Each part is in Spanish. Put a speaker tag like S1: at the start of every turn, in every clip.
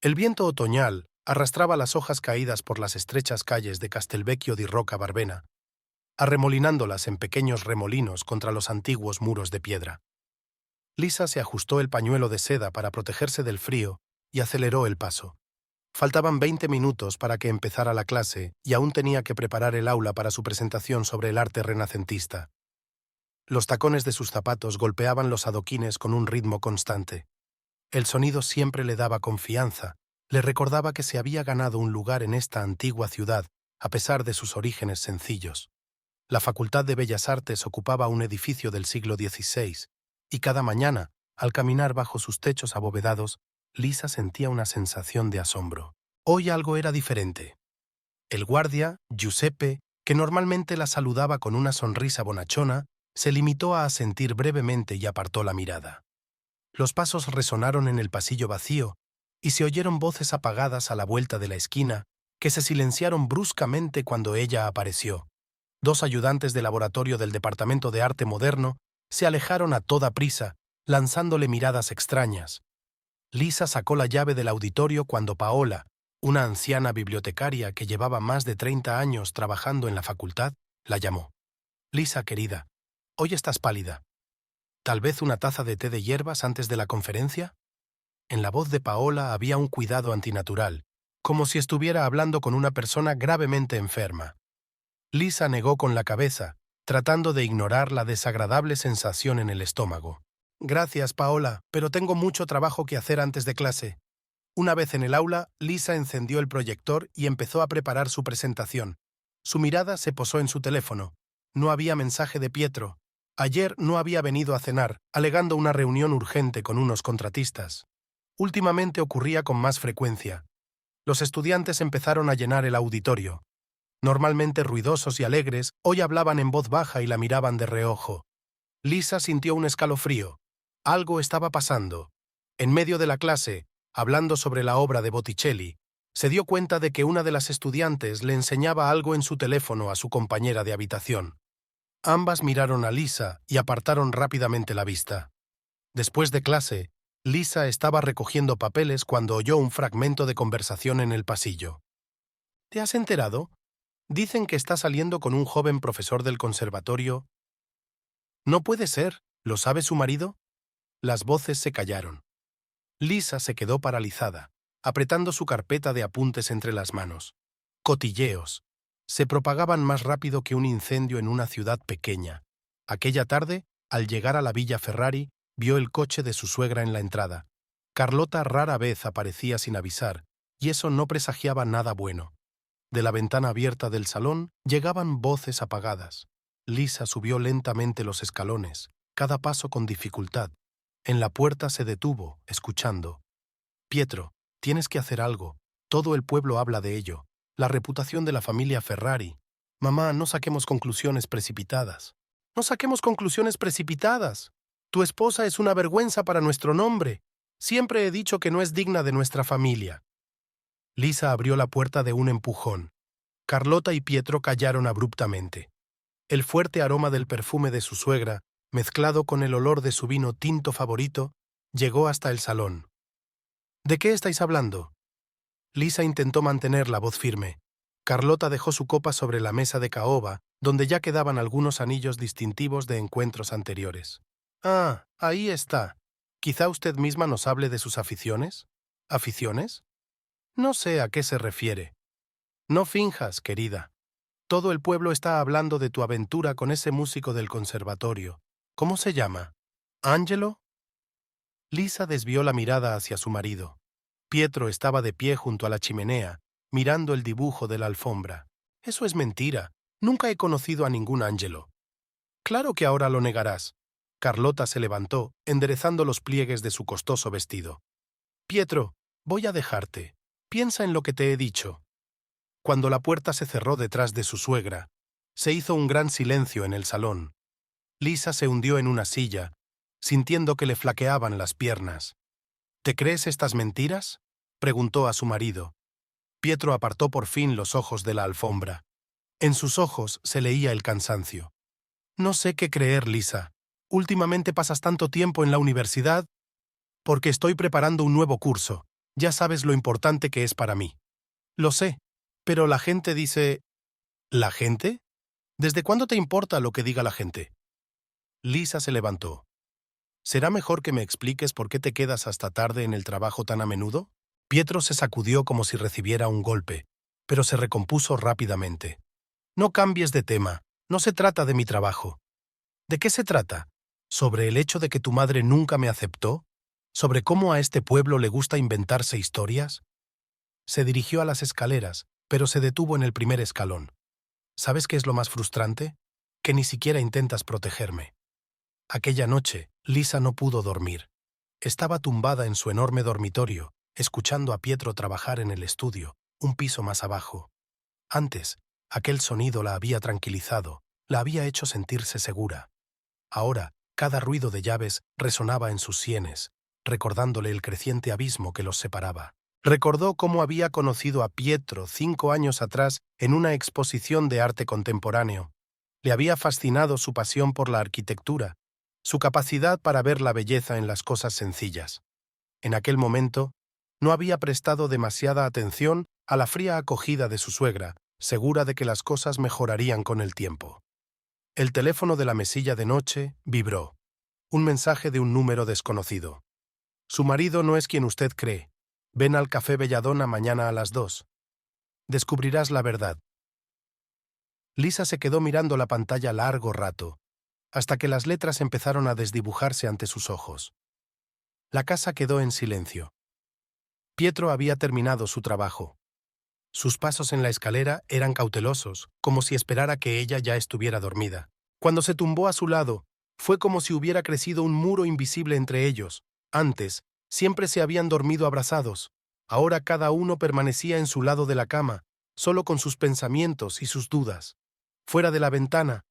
S1: El viento otoñal arrastraba las hojas caídas por las estrechas calles de Castelvecchio di Rocca Barbena, arremolinándolas en pequeños remolinos contra los antiguos muros de piedra. Lisa se ajustó el pañuelo de seda para protegerse del frío y aceleró el paso. Faltaban 20 minutos para que empezara la clase y aún tenía que preparar el aula para su presentación sobre el arte renacentista. Los tacones de sus zapatos golpeaban los adoquines con un ritmo constante. El sonido siempre le daba confianza, le recordaba que se había ganado un lugar en esta antigua ciudad, a pesar de sus orígenes sencillos. La Facultad de Bellas Artes ocupaba un edificio del siglo XVI, y cada mañana, al caminar bajo sus techos abovedados, Lisa sentía una sensación de asombro. Hoy algo era diferente. El guardia, Giuseppe, que normalmente la saludaba con una sonrisa bonachona, se limitó a asentir brevemente y apartó la mirada. Los pasos resonaron en el pasillo vacío y se oyeron voces apagadas a la vuelta de la esquina que se silenciaron bruscamente cuando ella apareció. 2 ayudantes de laboratorio del Departamento de Arte Moderno se alejaron a toda prisa, lanzándole miradas extrañas. Lisa sacó la llave del auditorio cuando Paola, una anciana bibliotecaria que llevaba más de 30 años trabajando en la facultad, la llamó. «Lisa, querida, hoy estás pálida. ¿Tal vez una taza de té de hierbas antes de la conferencia?» En la voz de Paola había un cuidado antinatural, como si estuviera hablando con una persona gravemente enferma. Lisa negó con la cabeza, tratando de ignorar la desagradable sensación en el estómago. «Gracias, Paola, pero tengo mucho trabajo que hacer antes de clase». Una vez en el aula, Lisa encendió el proyector y empezó a preparar su presentación. Su mirada se posó en su teléfono. No había mensaje de Pietro. Ayer no había venido a cenar, alegando una reunión urgente con unos contratistas. Últimamente ocurría con más frecuencia. Los estudiantes empezaron a llenar el auditorio. Normalmente ruidosos y alegres, hoy hablaban en voz baja y la miraban de reojo. Lisa sintió un escalofrío. Algo estaba pasando. En medio de la clase, hablando sobre la obra de Botticelli, se dio cuenta de que una de las estudiantes le enseñaba algo en su teléfono a su compañera de habitación. Ambas miraron a Lisa y apartaron rápidamente la vista. Después de clase, Lisa estaba recogiendo papeles cuando oyó un fragmento de conversación en el pasillo. «¿Te has enterado? Dicen que está saliendo con un joven profesor del conservatorio». «No puede ser. ¿Lo sabe su marido?» Las voces se callaron. Lisa se quedó paralizada, apretando su carpeta de apuntes entre las manos. Cotilleos. Se propagaban más rápido que un incendio en una ciudad pequeña. Aquella tarde, al llegar a la Villa Ferrari, vio el coche de su suegra en la entrada. Carlota rara vez aparecía sin avisar, y eso no presagiaba nada bueno. De la ventana abierta del salón llegaban voces apagadas. Lisa subió lentamente los escalones, cada paso con dificultad. En la puerta se detuvo, escuchando. «Pietro, tienes que hacer algo. Todo el pueblo habla de ello. La reputación de la familia Ferrari. Mamá, no saquemos conclusiones precipitadas». «No saquemos conclusiones precipitadas. Tu esposa es una vergüenza para nuestro nombre. Siempre he dicho que no es digna de nuestra familia». Lisa abrió la puerta de un empujón. Carlota y Pietro callaron abruptamente. El fuerte aroma del perfume de su suegra, mezclado con el olor de su vino tinto favorito, llegó hasta el salón. «¿De qué estáis hablando?» Lisa intentó mantener la voz firme. Carlota dejó su copa sobre la mesa de caoba, donde ya quedaban algunos anillos distintivos de encuentros anteriores. «Ah, ahí está. Quizá usted misma nos hable de sus aficiones». «¿Aficiones? No sé a qué se refiere». «No finjas, querida. Todo el pueblo está hablando de tu aventura con ese músico del conservatorio. ¿Cómo se llama? ¿Angelo?» Lisa desvió la mirada hacia su marido. Pietro estaba de pie junto a la chimenea, mirando el dibujo de la alfombra. «Eso es mentira. Nunca he conocido a ningún Angelo». «Claro que ahora lo negarás». Carlota se levantó, enderezando los pliegues de su costoso vestido. «Pietro, voy a dejarte. Piensa en lo que te he dicho». Cuando la puerta se cerró detrás de su suegra, se hizo un gran silencio en el salón. Lisa se hundió en una silla, sintiendo que le flaqueaban las piernas. «¿Te crees estas mentiras?», preguntó a su marido. Pietro apartó por fin los ojos de la alfombra. En sus ojos se leía el cansancio. «No sé qué creer, Lisa. Últimamente pasas tanto tiempo en la universidad». «Porque estoy preparando un nuevo curso. Ya sabes lo importante que es para mí. Lo sé, pero la gente dice... ¿La gente? ¿Desde cuándo te importa lo que diga la gente? Lisa se levantó. ¿Será mejor que me expliques por qué te quedas hasta tarde en el trabajo tan a menudo? Pietro se sacudió como si recibiera un golpe, pero se recompuso rápidamente. No cambies de tema, no se trata de mi trabajo. ¿De qué se trata? ¿Sobre el hecho de que tu madre nunca me aceptó? ¿Sobre cómo a este pueblo le gusta inventarse historias? Se dirigió a las escaleras, pero se detuvo en el primer escalón. ¿Sabes qué es lo más frustrante? Que ni siquiera intentas protegerme. Aquella noche, Lisa no pudo dormir. Estaba tumbada en su enorme dormitorio, escuchando a Pietro trabajar en el estudio, un piso más abajo. Antes, aquel sonido la había tranquilizado, la había hecho sentirse segura. Ahora, cada ruido de llaves resonaba en sus sienes, recordándole el creciente abismo que los separaba. Recordó cómo había conocido a Pietro 5 años atrás en una exposición de arte contemporáneo. Le había fascinado su pasión por la arquitectura, su capacidad para ver la belleza en las cosas sencillas. En aquel momento, no había prestado demasiada atención a la fría acogida de su suegra, segura de que las cosas mejorarían con el tiempo. El teléfono de la mesilla de noche vibró. Un mensaje de un número desconocido. Su marido no es quien usted cree. Ven al Café Belladona mañana a las 2. Descubrirás la verdad. Lisa se quedó mirando la pantalla largo rato, hasta que las letras empezaron a desdibujarse ante sus ojos. La casa quedó en silencio. Pietro había terminado su trabajo. Sus pasos en la escalera eran cautelosos, como si esperara que ella ya estuviera dormida. Cuando se tumbó a su lado, fue como si hubiera crecido un muro invisible entre ellos. Antes, siempre se habían dormido abrazados. Ahora cada uno permanecía en su lado de la cama, solo con sus pensamientos y sus dudas. Fuera de la ventana,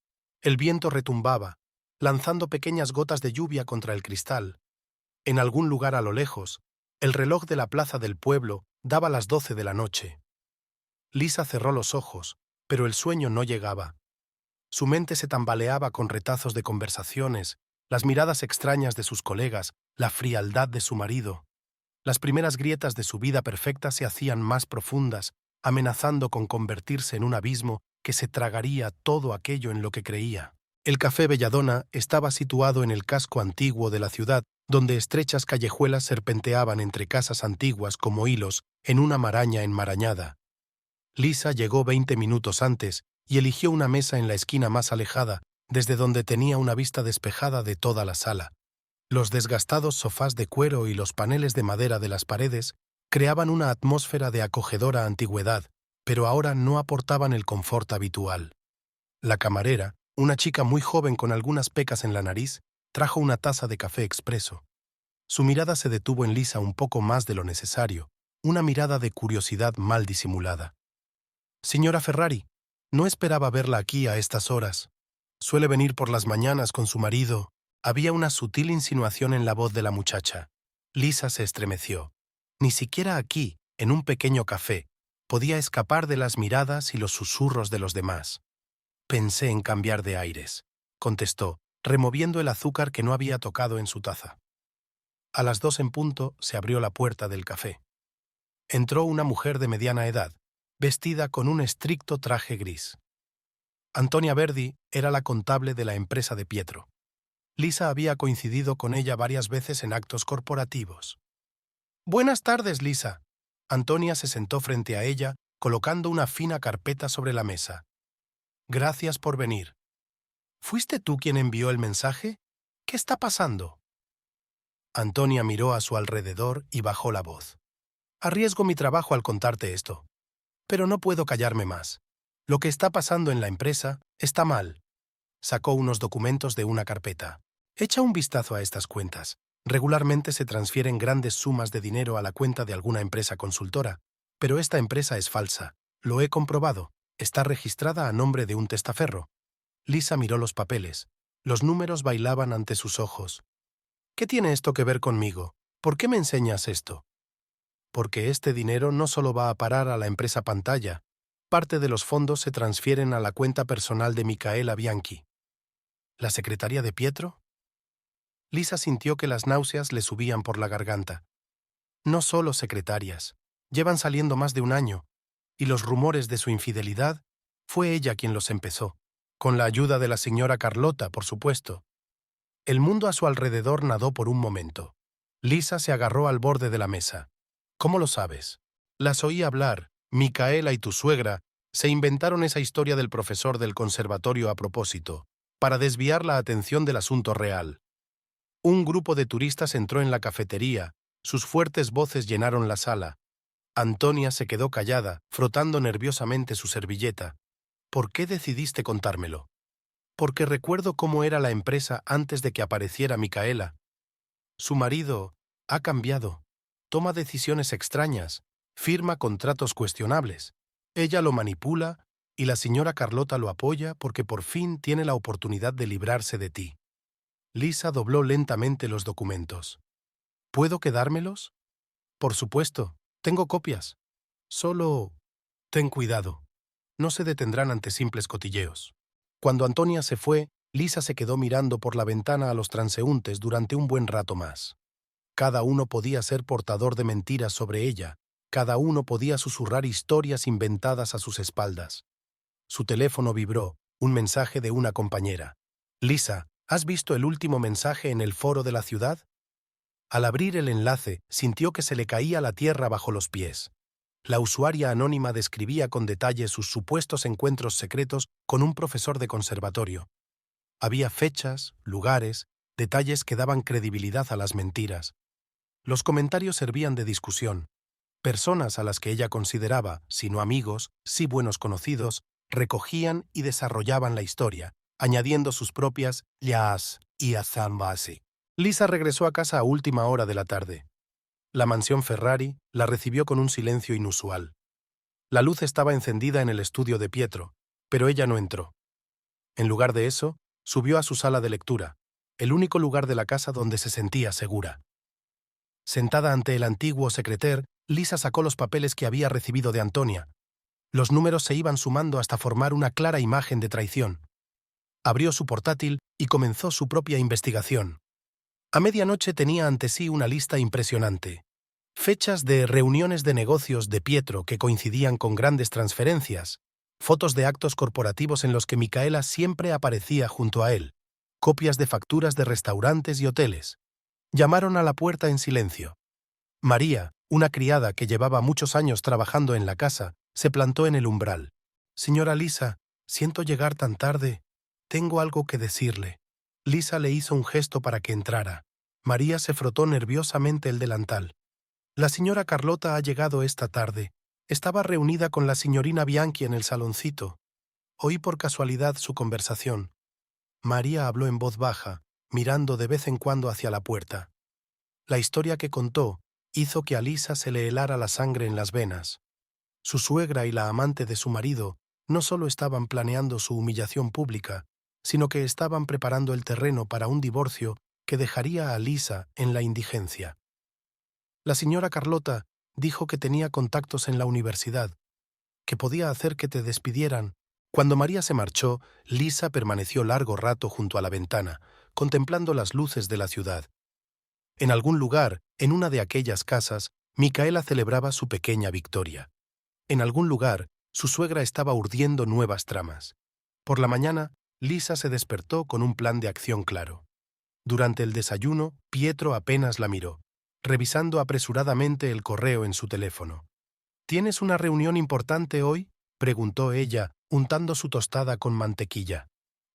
S1: el viento retumbaba, lanzando pequeñas gotas de lluvia contra el cristal. En algún lugar a lo lejos, el reloj de la plaza del pueblo daba las 12 de la noche. Lisa cerró los ojos, pero el sueño no llegaba. Su mente se tambaleaba con retazos de conversaciones, las miradas extrañas de sus colegas, la frialdad de su marido. Las primeras grietas de su vida perfecta se hacían más profundas, amenazando con convertirse en un abismo que se tragaría todo aquello en lo que creía. El Café Belladona estaba situado en el casco antiguo de la ciudad, donde estrechas callejuelas serpenteaban entre casas antiguas como hilos en una maraña enmarañada. Lisa llegó 20 minutos antes y eligió una mesa en la esquina más alejada, desde donde tenía una vista despejada de toda la sala. Los desgastados sofás de cuero y los paneles de madera de las paredes creaban una atmósfera de acogedora antigüedad, pero ahora no aportaban el confort habitual. La camarera, una chica muy joven con algunas pecas en la nariz, trajo una taza de café expreso. Su mirada se detuvo en Lisa un poco más de lo necesario, una mirada de curiosidad mal disimulada. «Señora Ferrari, no esperaba verla aquí a estas horas. Suele venir por las mañanas con su marido». Había una sutil insinuación en la voz de la muchacha. Lisa se estremeció. Ni siquiera aquí, en un pequeño café, podía escapar de las miradas y los susurros de los demás. «Pensé en cambiar de aires», contestó, removiendo el azúcar que no había tocado en su taza. A las 2 en punto se abrió la puerta del café. Entró una mujer de mediana edad, vestida con un estricto traje gris. Antonia Verdi era la contable de la empresa de Pietro. Lisa había coincidido con ella varias veces en actos corporativos. «Buenas tardes, Lisa». Antonia se sentó frente a ella, colocando una fina carpeta sobre la mesa. «Gracias por venir. ¿Fuiste tú quien envió el mensaje? ¿Qué está pasando?» Antonia miró a su alrededor y bajó la voz. «Arriesgo mi trabajo al contarte esto. Pero no puedo callarme más. Lo que está pasando en la empresa está mal». Sacó unos documentos de una carpeta. «Echa un vistazo a estas cuentas. Regularmente se transfieren grandes sumas de dinero a la cuenta de alguna empresa consultora, pero esta empresa es falsa. Lo he comprobado. Está registrada a nombre de un testaferro». Lisa miró los papeles. Los números bailaban ante sus ojos. «¿Qué tiene esto que ver conmigo? ¿Por qué me enseñas esto?» «Porque este dinero no solo va a parar a la empresa Pantalla. Parte de los fondos se transfieren a la cuenta personal de Micaela Bianchi». «¿La secretaria de Pietro?» Lisa sintió que las náuseas le subían por la garganta. No solo secretarias. Llevan saliendo más de un año, y los rumores de su infidelidad, fue ella quien los empezó. Con la ayuda de la señora Carlota, por supuesto. El mundo a su alrededor nadó por un momento. Lisa se agarró al borde de la mesa. ¿Cómo lo sabes? Las oí hablar. Micaela y tu suegra se inventaron esa historia del profesor del conservatorio a propósito, para desviar la atención del asunto real. Un grupo de turistas entró en la cafetería, sus fuertes voces llenaron la sala. Antonia se quedó callada, frotando nerviosamente su servilleta. ¿Por qué decidiste contármelo? Porque recuerdo cómo era la empresa antes de que apareciera Micaela. Su marido ha cambiado, toma decisiones extrañas, firma contratos cuestionables. Ella lo manipula y la señora Carlota lo apoya porque por fin tiene la oportunidad de librarse de ti. Lisa dobló lentamente los documentos. ¿Puedo quedármelos? Por supuesto, tengo copias. Solo ten cuidado. No se detendrán ante simples cotilleos. Cuando Antonia se fue, Lisa se quedó mirando por la ventana a los transeúntes durante un buen rato más. Cada uno podía ser portador de mentiras sobre ella, cada uno podía susurrar historias inventadas a sus espaldas. Su teléfono vibró, un mensaje de una compañera. Lisa, ¿has visto el último mensaje en el foro de la ciudad? Al abrir el enlace, sintió que se le caía la tierra bajo los pies. La usuaria anónima describía con detalle sus supuestos encuentros secretos con un profesor de conservatorio. Había fechas, lugares, detalles que daban credibilidad a las mentiras. Los comentarios servían de discusión. Personas a las que ella consideraba, si no amigos, sí buenos conocidos, recogían y desarrollaban la historia, añadiendo sus propias yas y azambasi. Lisa regresó a casa a última hora de la tarde. La mansión Ferrari la recibió con un silencio inusual. La luz estaba encendida en el estudio de Pietro, pero ella no entró. En lugar de eso, subió a su sala de lectura, el único lugar de la casa donde se sentía segura. Sentada ante el antiguo secretaire, Lisa sacó los papeles que había recibido de Antonia. Los números se iban sumando hasta formar una clara imagen de traición. Abrió su portátil y comenzó su propia investigación. A medianoche tenía ante sí una lista impresionante. Fechas de reuniones de negocios de Pietro que coincidían con grandes transferencias, fotos de actos corporativos en los que Micaela siempre aparecía junto a él, copias de facturas de restaurantes y hoteles. Llamaron a la puerta en silencio. María, una criada que llevaba muchos años trabajando en la casa, se plantó en el umbral. «Señora Lisa, siento llegar tan tarde. Tengo algo que decirle». Lisa le hizo un gesto para que entrara. María se frotó nerviosamente el delantal. «La señora Carlota ha llegado esta tarde. Estaba reunida con la señorina Bianchi en el saloncito. Oí por casualidad su conversación». María habló en voz baja, mirando de vez en cuando hacia la puerta. La historia que contó hizo que a Lisa se le helara la sangre en las venas. Su suegra y la amante de su marido no solo estaban planeando su humillación pública, sino que estaban preparando el terreno para un divorcio que dejaría a Lisa en la indigencia. La señora Carlota dijo que tenía contactos en la universidad, que podía hacer que te despidieran. Cuando María se marchó, Lisa permaneció largo rato junto a la ventana, contemplando las luces de la ciudad. En algún lugar, en una de aquellas casas, Micaela celebraba su pequeña victoria. En algún lugar, su suegra estaba urdiendo nuevas tramas. Por la mañana, Lisa se despertó con un plan de acción claro. Durante el desayuno, Pietro apenas la miró, revisando apresuradamente el correo en su teléfono. «¿Tienes una reunión importante hoy?», preguntó ella, untando su tostada con mantequilla.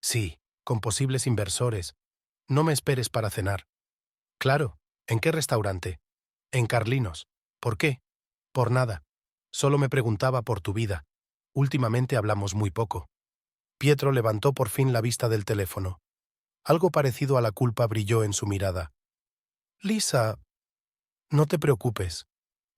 S1: «Sí, con posibles inversores. No me esperes para cenar». «Claro. ¿En qué restaurante?» «En Carlinos». «¿Por qué?» «Por nada. Solo me preguntaba por tu vida. Últimamente hablamos muy poco». Pietro levantó por fin la vista del teléfono. Algo parecido a la culpa brilló en su mirada. «Lisa, no te preocupes.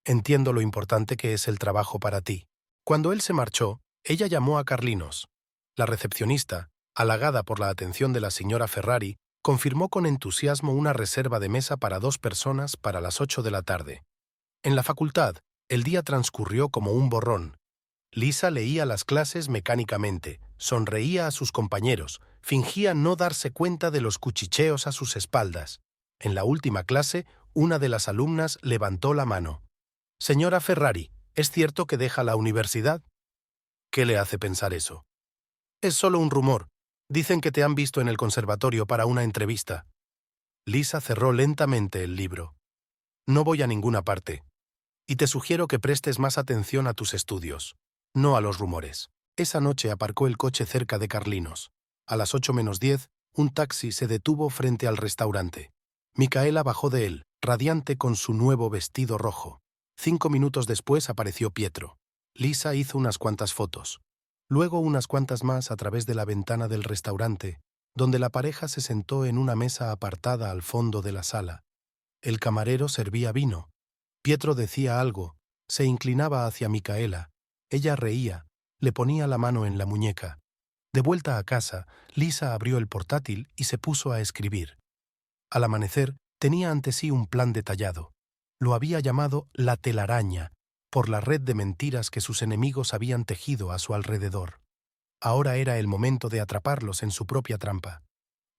S1: Entiendo lo importante que es el trabajo para ti». Cuando él se marchó, ella llamó a Carlinos. La recepcionista, halagada por la atención de la señora Ferrari, confirmó con entusiasmo una reserva de mesa para 2 personas para las 8 de la tarde. En la facultad, el día transcurrió como un borrón. Lisa leía las clases mecánicamente, sonreía a sus compañeros, fingía no darse cuenta de los cuchicheos a sus espaldas. En la última clase, Una de las alumnas levantó la mano. «Señora Ferrari, ¿es cierto que deja la universidad?» «¿Qué le hace pensar eso?» «Es solo un rumor. Dicen que te han visto en el conservatorio para una entrevista». Lisa cerró lentamente el libro. «No voy a ninguna parte. Y te sugiero que prestes más atención a tus estudios, no a los rumores». Esa noche aparcó el coche cerca de Carlinos. A las 8:10, un taxi se detuvo frente al restaurante. Micaela bajó de él, radiante con su nuevo vestido rojo. 5 minutos después apareció Pietro. Lisa hizo unas cuantas fotos. Luego unas cuantas más a través de la ventana del restaurante, donde la pareja se sentó en una mesa apartada al fondo de la sala. El camarero servía vino. Pietro decía algo, se inclinaba hacia Micaela. Ella reía, le ponía la mano en la muñeca. De vuelta a casa, Lisa abrió el portátil y se puso a escribir. Al amanecer, tenía ante sí un plan detallado. Lo había llamado la telaraña, por la red de mentiras que sus enemigos habían tejido a su alrededor. Ahora era el momento de atraparlos en su propia trampa.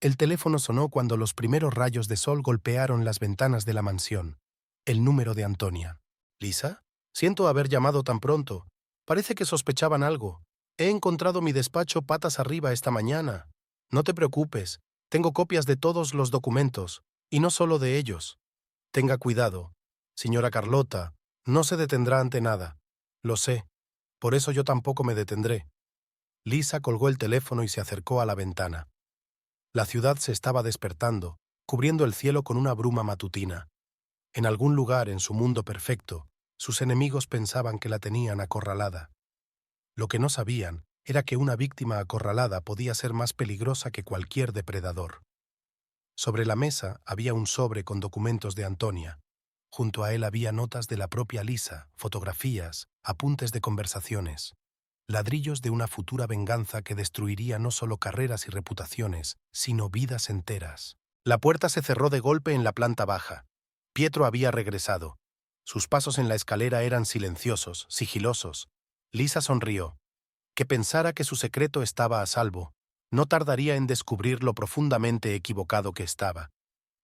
S1: El teléfono sonó cuando los primeros rayos de sol golpearon las ventanas de la mansión. El número de Antonia. «¿Lisa? Siento haber llamado tan pronto. Parece que sospechaban algo. He encontrado mi despacho patas arriba esta mañana. No te preocupes, tengo copias de todos los documentos, y no solo de ellos. Tenga cuidado. Señora Carlota, no se detendrá ante nada. Lo sé. Por eso yo tampoco me detendré». Lisa colgó el teléfono y se acercó a la ventana. La ciudad se estaba despertando, cubriendo el cielo con una bruma matutina. En algún lugar en su mundo perfecto, sus enemigos pensaban que la tenían acorralada. Lo que no sabían era que una víctima acorralada podía ser más peligrosa que cualquier depredador. Sobre la mesa había un sobre con documentos de Antonia. Junto a él había notas de la propia Lisa, fotografías, apuntes de conversaciones, ladrillos de una futura venganza que destruiría no solo carreras y reputaciones, sino vidas enteras. La puerta se cerró de golpe en la planta baja. Pietro había regresado. Sus pasos en la escalera eran silenciosos, sigilosos. Lisa sonrió. Que pensara que su secreto estaba a salvo. No tardaría en descubrir lo profundamente equivocado que estaba.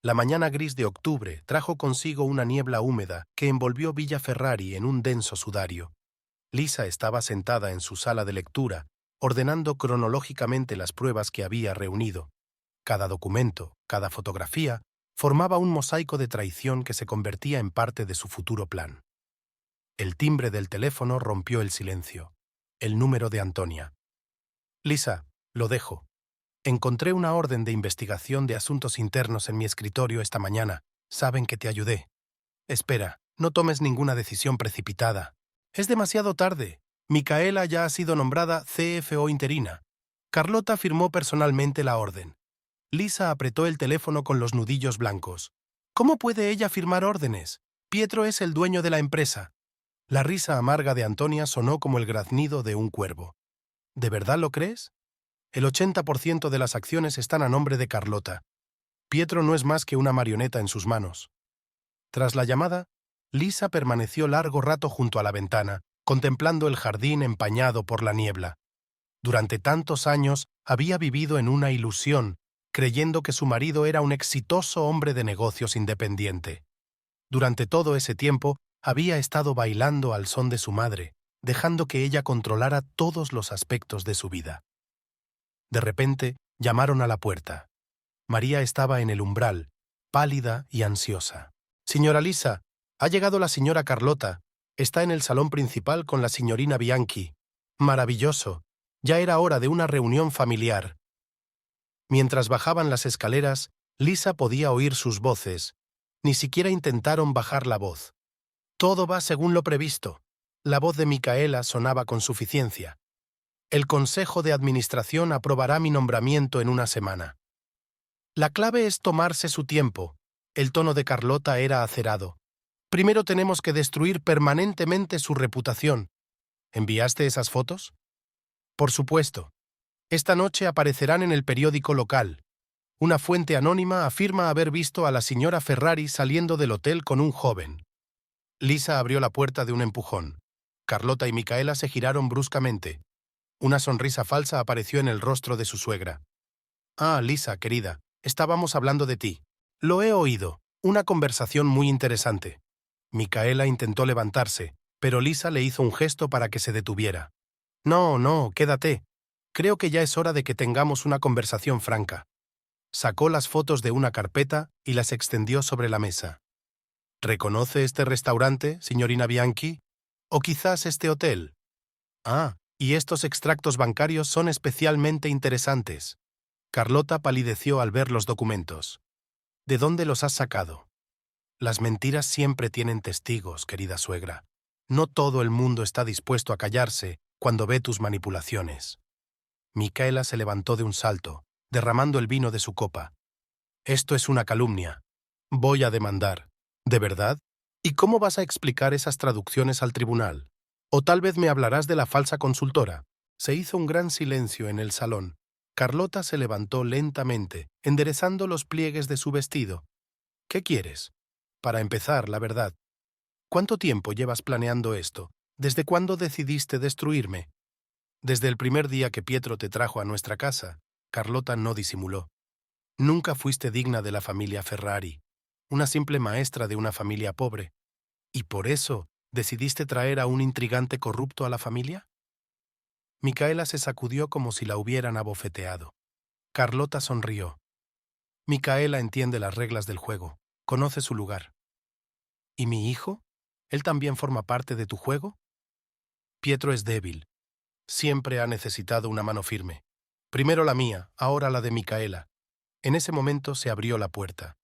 S1: La mañana gris de octubre trajo consigo una niebla húmeda que envolvió Villa Ferrari en un denso sudario. Lisa estaba sentada en su sala de lectura, ordenando cronológicamente las pruebas que había reunido. Cada documento, cada fotografía, formaba un mosaico de traición que se convertía en parte de su futuro plan. El timbre del teléfono rompió el silencio. El número de Antonia. «Lisa, lo dejo. Encontré una orden de investigación de asuntos internos en mi escritorio esta mañana. Saben que te ayudé. Espera, no tomes ninguna decisión precipitada. Es demasiado tarde. Micaela ya ha sido nombrada CFO interina. Carlota firmó personalmente la orden». Lisa apretó el teléfono con los nudillos blancos. «¿Cómo puede ella firmar órdenes? Pietro es el dueño de la empresa». La risa amarga de Antonia sonó como el graznido de un cuervo. «¿De verdad lo crees? El 80% de las acciones están a nombre de Carlota. Pietro no es más que una marioneta en sus manos». Tras la llamada, Lisa permaneció largo rato junto a la ventana, contemplando el jardín empañado por la niebla. Durante tantos años había vivido en una ilusión, creyendo que su marido era un exitoso hombre de negocios independiente. Durante todo ese tiempo había estado bailando al son de su madre, dejando que ella controlara todos los aspectos de su vida. De repente, llamaron a la puerta. María estaba en el umbral, pálida y ansiosa. «Señora Lisa, ha llegado la señora Carlota. Está en el salón principal con la signorina Bianchi. Maravilloso. Ya era hora de una reunión familiar». Mientras bajaban las escaleras, Lisa podía oír sus voces. Ni siquiera intentaron bajar la voz. «Todo va según lo previsto». La voz de Micaela sonaba con suficiencia. «El Consejo de Administración aprobará mi nombramiento en una semana». «La clave es tomarse su tiempo». El tono de Carlota era acerado. «Primero tenemos que destruir permanentemente su reputación». «¿Enviaste esas fotos?» «Por supuesto. Esta noche aparecerán en el periódico local. Una fuente anónima afirma haber visto a la señora Ferrari saliendo del hotel con un joven». Lisa abrió la puerta de un empujón. Carlota y Micaela se giraron bruscamente. Una sonrisa falsa apareció en el rostro de su suegra. «Ah, Lisa, querida, estábamos hablando de ti. Lo he oído. Una conversación muy interesante. Micaela intentó levantarse, pero Lisa le hizo un gesto para que se detuviera. No, no, quédate. Creo que ya es hora de que tengamos una conversación franca. Sacó las fotos de una carpeta y las extendió sobre la mesa. ¿Reconoce este restaurante, signorina Bianchi? ¿O quizás este hotel? Ah, y estos extractos bancarios son especialmente interesantes. Carlota palideció al ver los documentos. ¿De dónde los has sacado? Las mentiras siempre tienen testigos, querida suegra. No todo el mundo está dispuesto a callarse cuando ve tus manipulaciones. Micaela se levantó de un salto, derramando el vino de su copa. Esto es una calumnia. Voy a demandar. ¿De verdad? ¿Y cómo vas a explicar esas traducciones al tribunal? O tal vez me hablarás de la falsa consultora. Se hizo un gran silencio en el salón. Carlota se levantó lentamente, enderezando los pliegues de su vestido. ¿Qué quieres? Para empezar, la verdad. ¿Cuánto tiempo llevas planeando esto? ¿Desde cuándo decidiste destruirme? Desde el primer día que Pietro te trajo a nuestra casa. Carlota no disimuló. Nunca fuiste digna de la familia Ferrari, una simple maestra de una familia pobre. ¿Y por eso decidiste traer a un intrigante corrupto a la familia? Micaela se sacudió como si la hubieran abofeteado. Carlota sonrió. Micaela entiende las reglas del juego, conoce su lugar. ¿Y mi hijo? ¿Él también forma parte de tu juego? Pietro es débil. Siempre ha necesitado una mano firme. Primero la mía, ahora la de Micaela. En ese momento se abrió la puerta.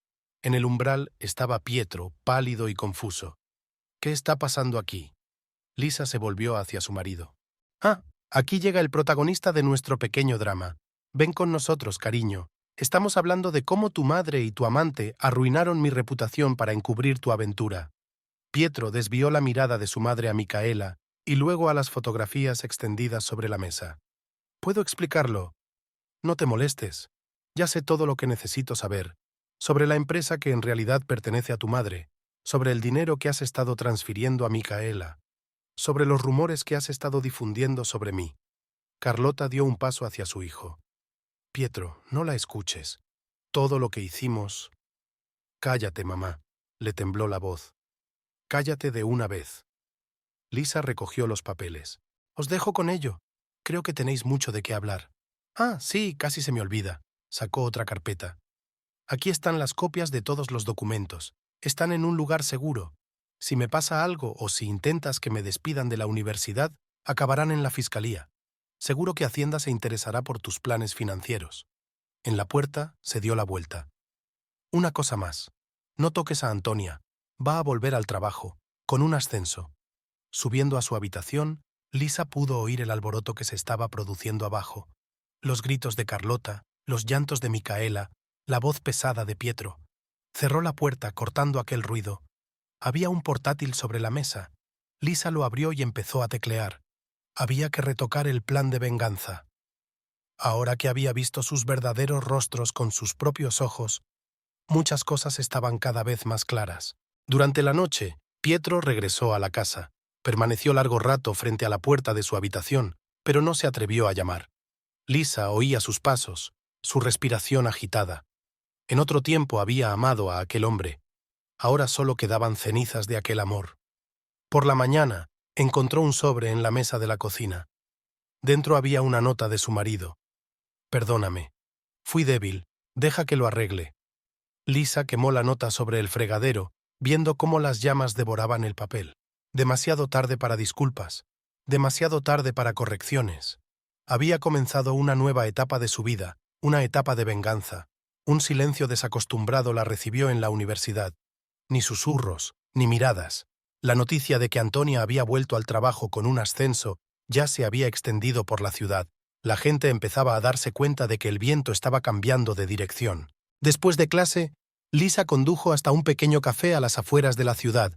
S1: En el umbral estaba Pietro, pálido y confuso. ¿Qué está pasando aquí? Lisa se volvió hacia su marido. Ah, aquí llega el protagonista de nuestro pequeño drama. Ven con nosotros, cariño. Estamos hablando de cómo tu madre y tu amante arruinaron mi reputación para encubrir tu aventura. Pietro desvió la mirada de su madre a Micaela y luego a las fotografías extendidas sobre la mesa. ¿Puedo explicarlo? No te molestes. Ya sé todo lo que necesito saber. Sobre la empresa que en realidad pertenece a tu madre. Sobre el dinero que has estado transfiriendo a Micaela. Sobre los rumores que has estado difundiendo sobre mí. Carlota dio un paso hacia su hijo. Pietro, no la escuches. Todo lo que hicimos... Cállate, mamá. Le tembló la voz. Cállate de una vez. Lisa recogió los papeles. Os dejo con ello. Creo que tenéis mucho de qué hablar. Ah, sí, casi se me olvida. Sacó otra carpeta. Aquí están las copias de todos los documentos. Están en un lugar seguro. Si me pasa algo o si intentas que me despidan de la universidad, acabarán en la fiscalía. Seguro que Hacienda se interesará por tus planes financieros. En la puerta se dio la vuelta. Una cosa más. No toques a Antonia. Va a volver al trabajo, con un ascenso. Subiendo a su habitación, Lisa pudo oír el alboroto que se estaba produciendo abajo. Los gritos de Carlota, los llantos de Micaela, la voz pesada de Pietro. Cerró la puerta cortando aquel ruido. Había un portátil sobre la mesa. Lisa lo abrió y empezó a teclear. Había que retocar el plan de venganza. Ahora que había visto sus verdaderos rostros con sus propios ojos, muchas cosas estaban cada vez más claras. Durante la noche, Pietro regresó a la casa. Permaneció largo rato frente a la puerta de su habitación, pero no se atrevió a llamar. Lisa oía sus pasos, su respiración agitada. En otro tiempo había amado a aquel hombre. Ahora solo quedaban cenizas de aquel amor. Por la mañana, encontró un sobre en la mesa de la cocina. Dentro había una nota de su marido. Perdóname. Fui débil. Deja que lo arregle. Lisa quemó la nota sobre el fregadero, viendo cómo las llamas devoraban el papel. Demasiado tarde para disculpas. Demasiado tarde para correcciones. Había comenzado una nueva etapa de su vida, una etapa de venganza. Un silencio desacostumbrado la recibió en la universidad. Ni susurros, ni miradas. La noticia de que Antonia había vuelto al trabajo con un ascenso ya se había extendido por la ciudad. La gente empezaba a darse cuenta de que el viento estaba cambiando de dirección. Después de clase, Lisa condujo hasta un pequeño café a las afueras de la ciudad.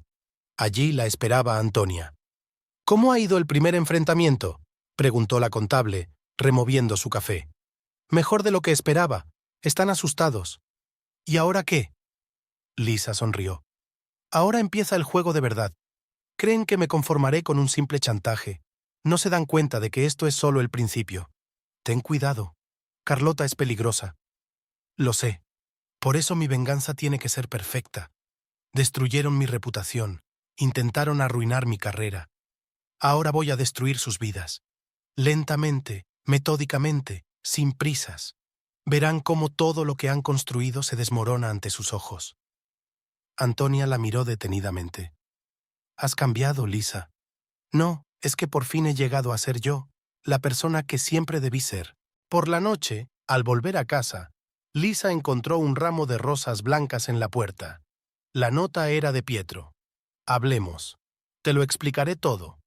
S1: Allí la esperaba Antonia. ¿Cómo ha ido el primer enfrentamiento?, preguntó la contable, removiendo su café. Mejor de lo que esperaba. Están asustados. ¿Y ahora qué? Lisa sonrió. Ahora empieza el juego de verdad. Creen que me conformaré con un simple chantaje. No se dan cuenta de que esto es solo el principio. Ten cuidado. Carlota es peligrosa. Lo sé. Por eso mi venganza tiene que ser perfecta. Destruyeron mi reputación, intentaron arruinar mi carrera. Ahora voy a destruir sus vidas. Lentamente, metódicamente, sin prisas. Verán cómo todo lo que han construido se desmorona ante sus ojos. Antonia la miró detenidamente. «Has cambiado, Lisa». «No, es que por fin he llegado a ser yo, la persona que siempre debí ser». Por la noche, al volver a casa, Lisa encontró un ramo de rosas blancas en la puerta. La nota era de Pietro. «Hablemos. Te lo explicaré todo».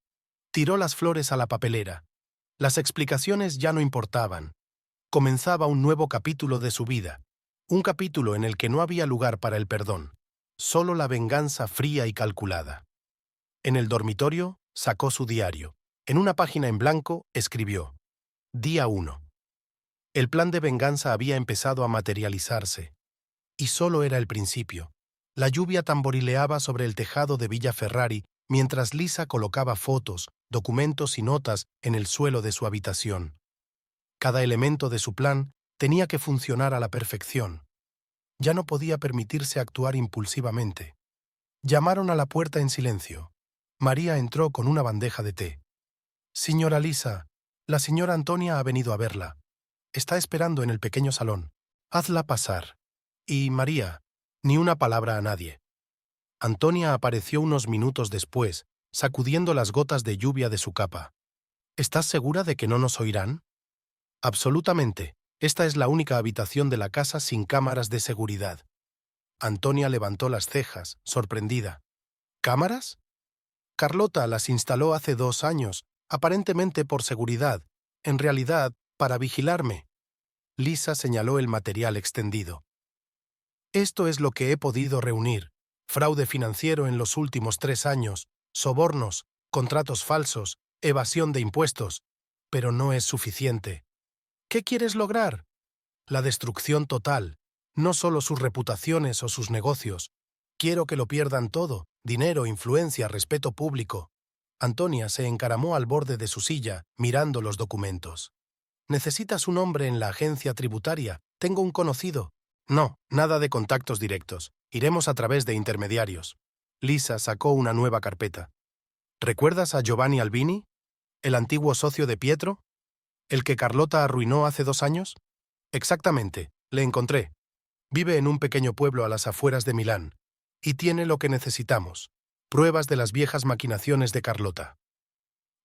S1: Tiró las flores a la papelera. Las explicaciones ya no importaban. Comenzaba un nuevo capítulo de su vida, un capítulo en el que no había lugar para el perdón, solo la venganza fría y calculada. En el dormitorio, sacó su diario. En una página en blanco, escribió: Día 1. El plan de venganza había empezado a materializarse. Y solo era el principio. La lluvia tamborileaba sobre el tejado de Villa Ferrari mientras Lisa colocaba fotos, documentos y notas en el suelo de su habitación. Cada elemento de su plan tenía que funcionar a la perfección. Ya no podía permitirse actuar impulsivamente. Llamaron a la puerta en silencio. María entró con una bandeja de té. «Señora Lisa, la señora Antonia ha venido a verla. Está esperando en el pequeño salón. Hazla pasar». Y María, ni una palabra a nadie. Antonia apareció unos minutos después, sacudiendo las gotas de lluvia de su capa. «¿Estás segura de que no nos oirán?» «Absolutamente. Esta es la única habitación de la casa sin cámaras de seguridad». Antonia levantó las cejas, sorprendida. «¿Cámaras?» «Carlota las instaló hace 2 años, aparentemente por seguridad, en realidad para vigilarme». Lisa señaló el material extendido. «Esto es lo que he podido reunir: fraude financiero en los últimos 3 años, sobornos, contratos falsos, evasión de impuestos. Pero no es suficiente. ¿Qué quieres lograr?» «La destrucción total, no solo sus reputaciones o sus negocios. Quiero que lo pierdan todo: dinero, influencia, respeto público». Antonia se encaramó al borde de su silla, mirando los documentos. «¿Necesitas un hombre en la agencia tributaria? Tengo un conocido». «No, nada de contactos directos. Iremos a través de intermediarios». Lisa sacó una nueva carpeta. «¿Recuerdas a Giovanni Albini, el antiguo socio de Pietro? ¿El que Carlota arruinó hace 2 años?» «Exactamente, le encontré. Vive en un pequeño pueblo a las afueras de Milán. Y tiene lo que necesitamos: pruebas de las viejas maquinaciones de Carlota».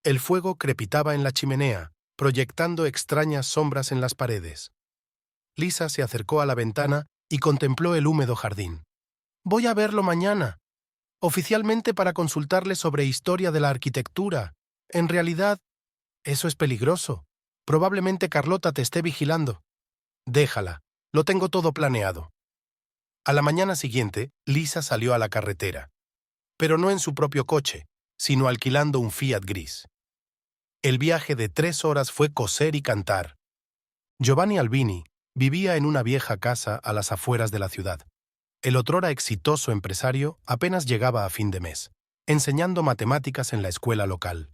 S1: El fuego crepitaba en la chimenea, proyectando extrañas sombras en las paredes. Lisa se acercó a la ventana y contempló el húmedo jardín. «Voy a verlo mañana. Oficialmente para consultarle sobre historia de la arquitectura. En realidad, eso es peligroso. Probablemente Carlota te esté vigilando». «Déjala. Lo tengo todo planeado». A la mañana siguiente, Lisa salió a la carretera. Pero no en su propio coche, sino alquilando un Fiat gris. El viaje de 3 horas fue coser y cantar. Giovanni Albini vivía en una vieja casa a las afueras de la ciudad. El otrora exitoso empresario apenas llegaba a fin de mes, enseñando matemáticas en la escuela local.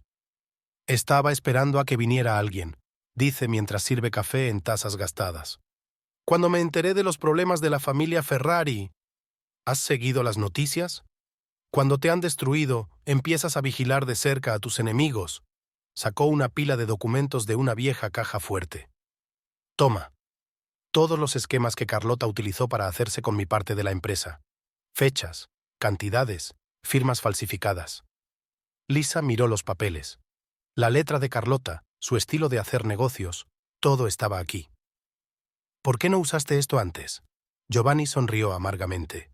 S1: «Estaba esperando a que viniera alguien», dice mientras sirve café en tazas gastadas. «Cuando me enteré de los problemas de la familia Ferrari». «¿Has seguido las noticias? Cuando te han destruido, empiezas a vigilar de cerca a tus enemigos». Sacó una pila de documentos de una vieja caja fuerte. «Toma. Todos los esquemas que Carlota utilizó para hacerse con mi parte de la empresa. Fechas, cantidades, firmas falsificadas». Lisa miró los papeles. La letra de Carlota, su estilo de hacer negocios, todo estaba aquí. «¿Por qué no usaste esto antes?» Giovanni sonrió amargamente.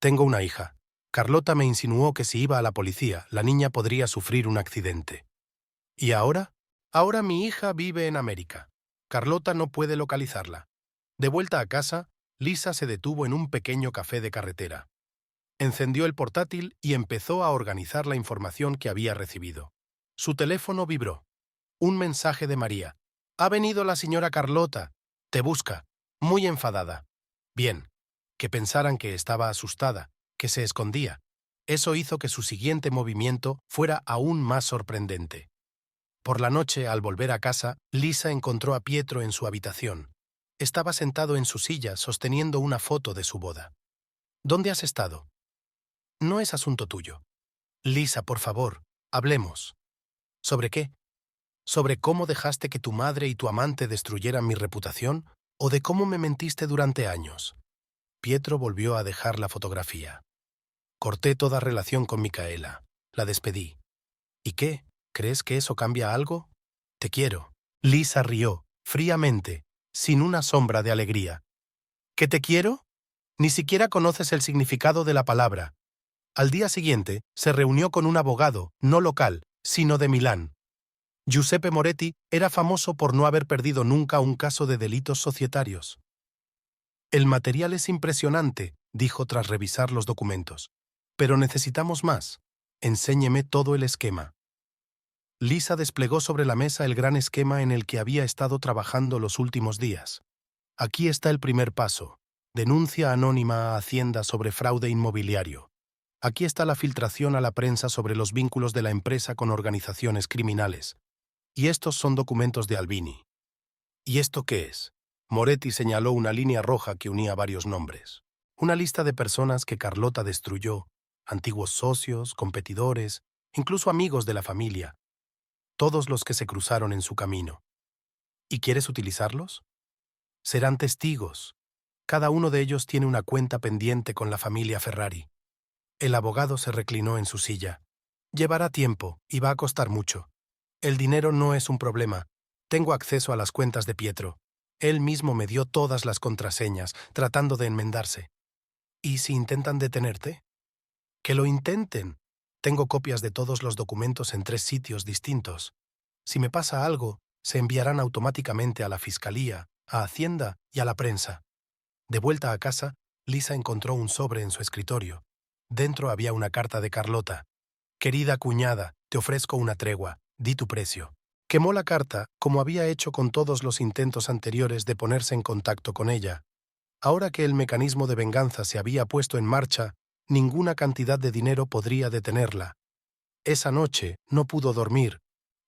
S1: «Tengo una hija. Carlota me insinuó que si iba a la policía, la niña podría sufrir un accidente. ¿Y ahora? Ahora mi hija vive en América. Carlota no puede localizarla». De vuelta a casa, Lisa se detuvo en un pequeño café de carretera. Encendió el portátil y empezó a organizar la información que había recibido. Su teléfono vibró. Un mensaje de María. «Ha venido la señora Carlota. Te busca. Muy enfadada». Bien. Que pensaran que estaba asustada, que se escondía. Eso hizo que su siguiente movimiento fuera aún más sorprendente. Por la noche, al volver a casa, Lisa encontró a Pietro en su habitación. Estaba sentado en su silla sosteniendo una foto de su boda. ¿Dónde has estado? No es asunto tuyo. Lisa, por favor, hablemos. ¿Sobre qué? ¿Sobre cómo dejaste que tu madre y tu amante destruyeran mi reputación? ¿O de cómo me mentiste durante años? Pietro volvió a dejar la fotografía. Corté toda relación con Micaela. La despedí. ¿Y qué? ¿Crees que eso cambia algo? Te quiero. Lisa rió, fríamente, sin una sombra de alegría. ¿Qué te quiero? Ni siquiera conoces el significado de la palabra. Al día siguiente, se reunió con un abogado, no local, sino de Milán. Giuseppe Moretti era famoso por no haber perdido nunca un caso de delitos societarios. El material es impresionante, dijo tras revisar los documentos. Pero necesitamos más. Enséñeme todo el esquema. Lisa desplegó sobre la mesa el gran esquema en el que había estado trabajando los últimos días. Aquí está el primer paso. Denuncia anónima a Hacienda sobre fraude inmobiliario. Aquí está la filtración a la prensa sobre los vínculos de la empresa con organizaciones criminales. Y estos son documentos de Albini. ¿Y esto qué es? Moretti señaló una línea roja que unía varios nombres. Una lista de personas que Carlota destruyó, antiguos socios, competidores, incluso amigos de la familia, todos los que se cruzaron en su camino. ¿Y quieres utilizarlos? Serán testigos. Cada uno de ellos tiene una cuenta pendiente con la familia Ferrari. El abogado se reclinó en su silla. Llevará tiempo y va a costar mucho. El dinero no es un problema. Tengo acceso a las cuentas de Pietro. Él mismo me dio todas las contraseñas, tratando de enmendarse. ¿Y si intentan detenerte? ¡Que lo intenten! Tengo copias de todos los documentos en 3 sitios distintos. Si me pasa algo, se enviarán automáticamente a la Fiscalía, a Hacienda y a la prensa. De vuelta a casa, Lisa encontró un sobre en su escritorio. Dentro había una carta de Carlota. Querida cuñada, te ofrezco una tregua. Di tu precio. Quemó la carta, como había hecho con todos los intentos anteriores de ponerse en contacto con ella. Ahora que el mecanismo de venganza se había puesto en marcha, ninguna cantidad de dinero podría detenerla. Esa noche no pudo dormir.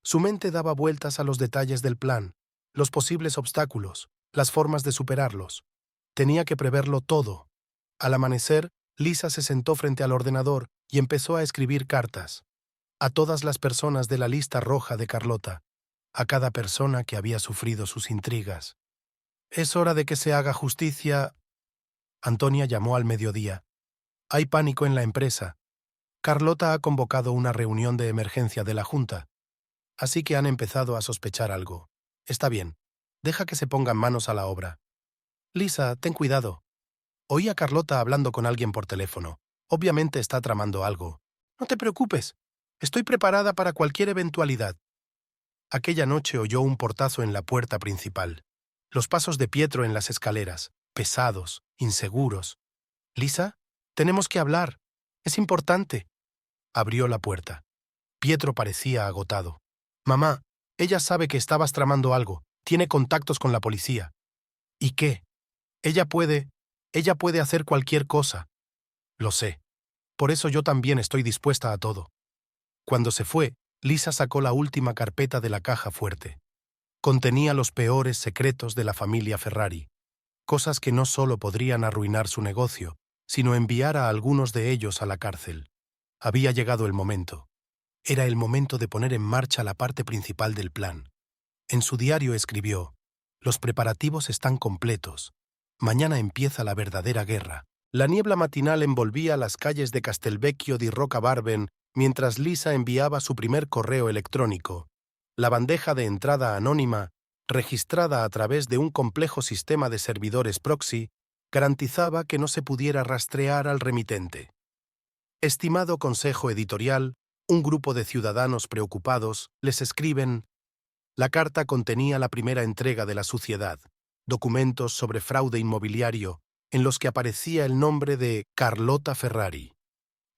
S1: Su mente daba vueltas a los detalles del plan, los posibles obstáculos, las formas de superarlos. Tenía que preverlo todo. Al amanecer, Lisa se sentó frente al ordenador y empezó a escribir cartas. A todas las personas de la lista roja de Carlota, a cada persona que había sufrido sus intrigas. Es hora de que se haga justicia. Antonia llamó al mediodía. Hay pánico en la empresa. Carlota ha convocado una reunión de emergencia de la Junta, así que han empezado a sospechar algo. Está bien, deja que se pongan manos a la obra. Lisa, ten cuidado. Oí a Carlota hablando con alguien por teléfono. Obviamente está tramando algo. No te preocupes. Estoy preparada para cualquier eventualidad. Aquella noche oyó un portazo en la puerta principal. Los pasos de Pietro en las escaleras, pesados, inseguros. «Lisa, tenemos que hablar. Es importante». Abrió la puerta. Pietro parecía agotado. «Mamá, ella sabe que estabas tramando algo. Tiene contactos con la policía». «¿Y qué? Ella puede hacer cualquier cosa». «Lo sé. Por eso yo también estoy dispuesta a todo». Cuando se fue, Lisa sacó la última carpeta de la caja fuerte. Contenía los peores secretos de la familia Ferrari, cosas que no solo podrían arruinar su negocio, sino enviar a algunos de ellos a la cárcel. Había llegado el momento. Era el momento de poner en marcha la parte principal del plan. En su diario escribió: «Los preparativos están completos. Mañana empieza la verdadera guerra». La niebla matinal envolvía las calles de Castelvecchio di Roccabarben mientras Lisa enviaba su primer correo electrónico. La bandeja de entrada anónima, registrada a través de un complejo sistema de servidores proxy, garantizaba que no se pudiera rastrear al remitente. Estimado Consejo Editorial, un grupo de ciudadanos preocupados les escriben: la carta contenía la primera entrega de La Suciedad, documentos sobre fraude inmobiliario, en los que aparecía el nombre de Carlota Ferrari.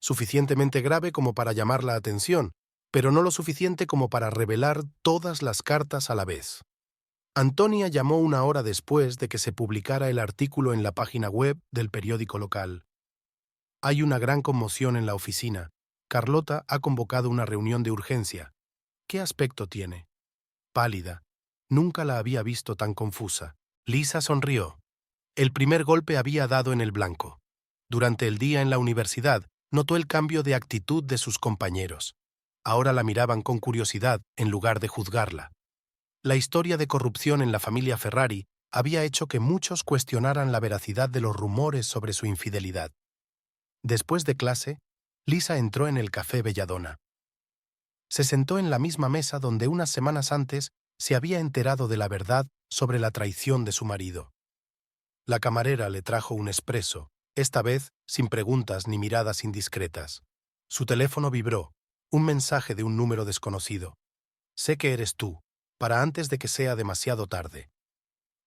S1: Suficientemente grave como para llamar la atención, pero no lo suficiente como para revelar todas las cartas a la vez. Antonia llamó una hora después de que se publicara el artículo en la página web del periódico local. Hay una gran conmoción en la oficina. Carlota ha convocado una reunión de urgencia. ¿Qué aspecto tiene? Pálida. Nunca la había visto tan confusa. Lisa sonrió. El primer golpe había dado en el blanco. Durante el día en la universidad, notó el cambio de actitud de sus compañeros. Ahora la miraban con curiosidad en lugar de juzgarla. La historia de corrupción en la familia Ferrari había hecho que muchos cuestionaran la veracidad de los rumores sobre su infidelidad. Después de clase, Lisa entró en el café Belladonna. Se sentó en la misma mesa donde unas semanas antes se había enterado de la verdad sobre la traición de su marido. La camarera le trajo un espresso, esta vez sin preguntas ni miradas indiscretas. Su teléfono vibró, un mensaje de un número desconocido. «Sé que eres tú, para antes de que sea demasiado tarde».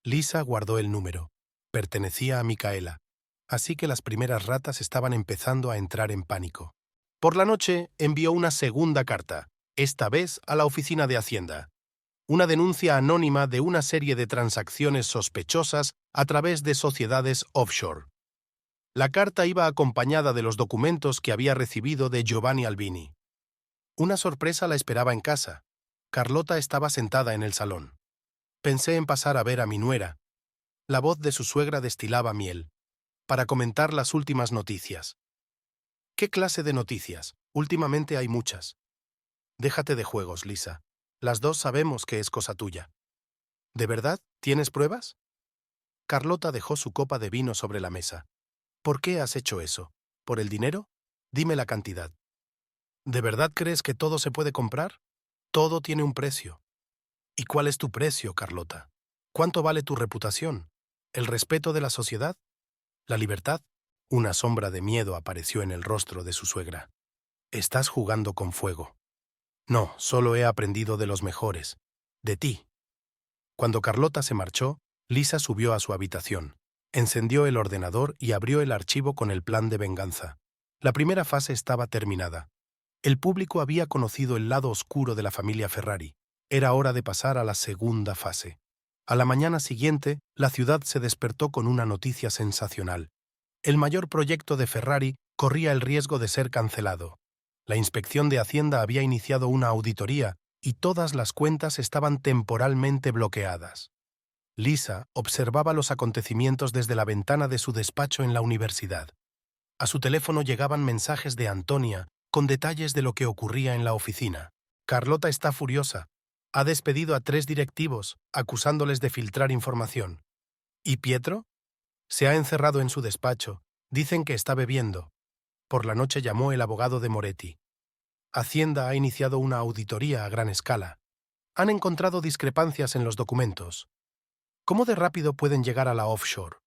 S1: Lisa guardó el número. Pertenecía a Micaela, así que las primeras ratas estaban empezando a entrar en pánico. Por la noche envió una segunda carta, esta vez a la oficina de Hacienda. Una denuncia anónima de una serie de transacciones sospechosas a través de sociedades offshore. La carta iba acompañada de los documentos que había recibido de Giovanni Albini. Una sorpresa la esperaba en casa. Carlota estaba sentada en el salón. Pensé en pasar a ver a mi nuera. La voz de su suegra destilaba miel. Para comentar las últimas noticias. ¿Qué clase de noticias? Últimamente hay muchas. Déjate de juegos, Lisa. Las dos sabemos que es cosa tuya. ¿De verdad? ¿Tienes pruebas? Carlota dejó su copa de vino sobre la mesa. ¿Por qué has hecho eso? ¿Por el dinero? Dime la cantidad. ¿De verdad crees que todo se puede comprar? Todo tiene un precio. ¿Y cuál es tu precio, Carlota? ¿Cuánto vale tu reputación? ¿El respeto de la sociedad? ¿La libertad? Una sombra de miedo apareció en el rostro de su suegra. Estás jugando con fuego. No, solo he aprendido de los mejores. De ti. Cuando Carlota se marchó, Lisa subió a su habitación. Encendió el ordenador y abrió el archivo con el plan de venganza. La primera fase estaba terminada. El público había conocido el lado oscuro de la familia Ferrari. Era hora de pasar a la segunda fase. A la mañana siguiente, la ciudad se despertó con una noticia sensacional. El mayor proyecto de Ferrari corría el riesgo de ser cancelado. La inspección de Hacienda había iniciado una auditoría y todas las cuentas estaban temporalmente bloqueadas. Lisa observaba los acontecimientos desde la ventana de su despacho en la universidad. A su teléfono llegaban mensajes de Antonia con detalles de lo que ocurría en la oficina. Carlota está furiosa. Ha despedido a 3 directivos, acusándoles de filtrar información. ¿Y Pietro? Se ha encerrado en su despacho. Dicen que está bebiendo. Por la noche llamó el abogado de Moretti. Hacienda ha iniciado una auditoría a gran escala. Han encontrado discrepancias en los documentos. ¿Cómo de rápido pueden llegar a la offshore?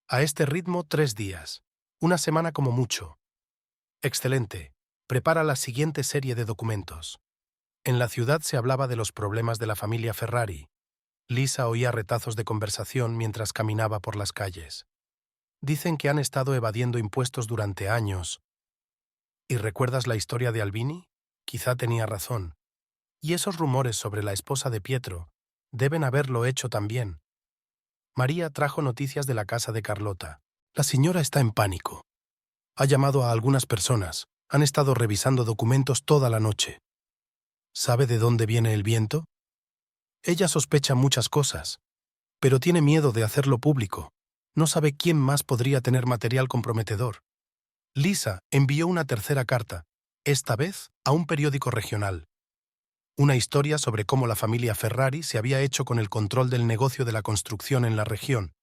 S1: A este ritmo 3 días. Una semana como mucho. Excelente. Prepara la siguiente serie de documentos. En la ciudad se hablaba de los problemas de la familia Ferrari. Lisa oía retazos de conversación mientras caminaba por las calles. Dicen que han estado evadiendo impuestos durante años. ¿Y recuerdas la historia de Albini? Quizá tenía razón. Y esos rumores sobre la esposa de Pietro deben haberlo hecho también. María trajo noticias de la casa de Carlota. La señora está en pánico. Ha llamado a algunas personas. Han estado revisando documentos toda la noche. ¿Sabe de dónde viene el viento? Ella sospecha muchas cosas, pero tiene miedo de hacerlo público. No sabe quién más podría tener material comprometedor. Lisa envió una tercera carta, esta vez a un periódico regional. Una historia sobre cómo la familia Ferrari se había hecho con el control del negocio de la construcción en la región,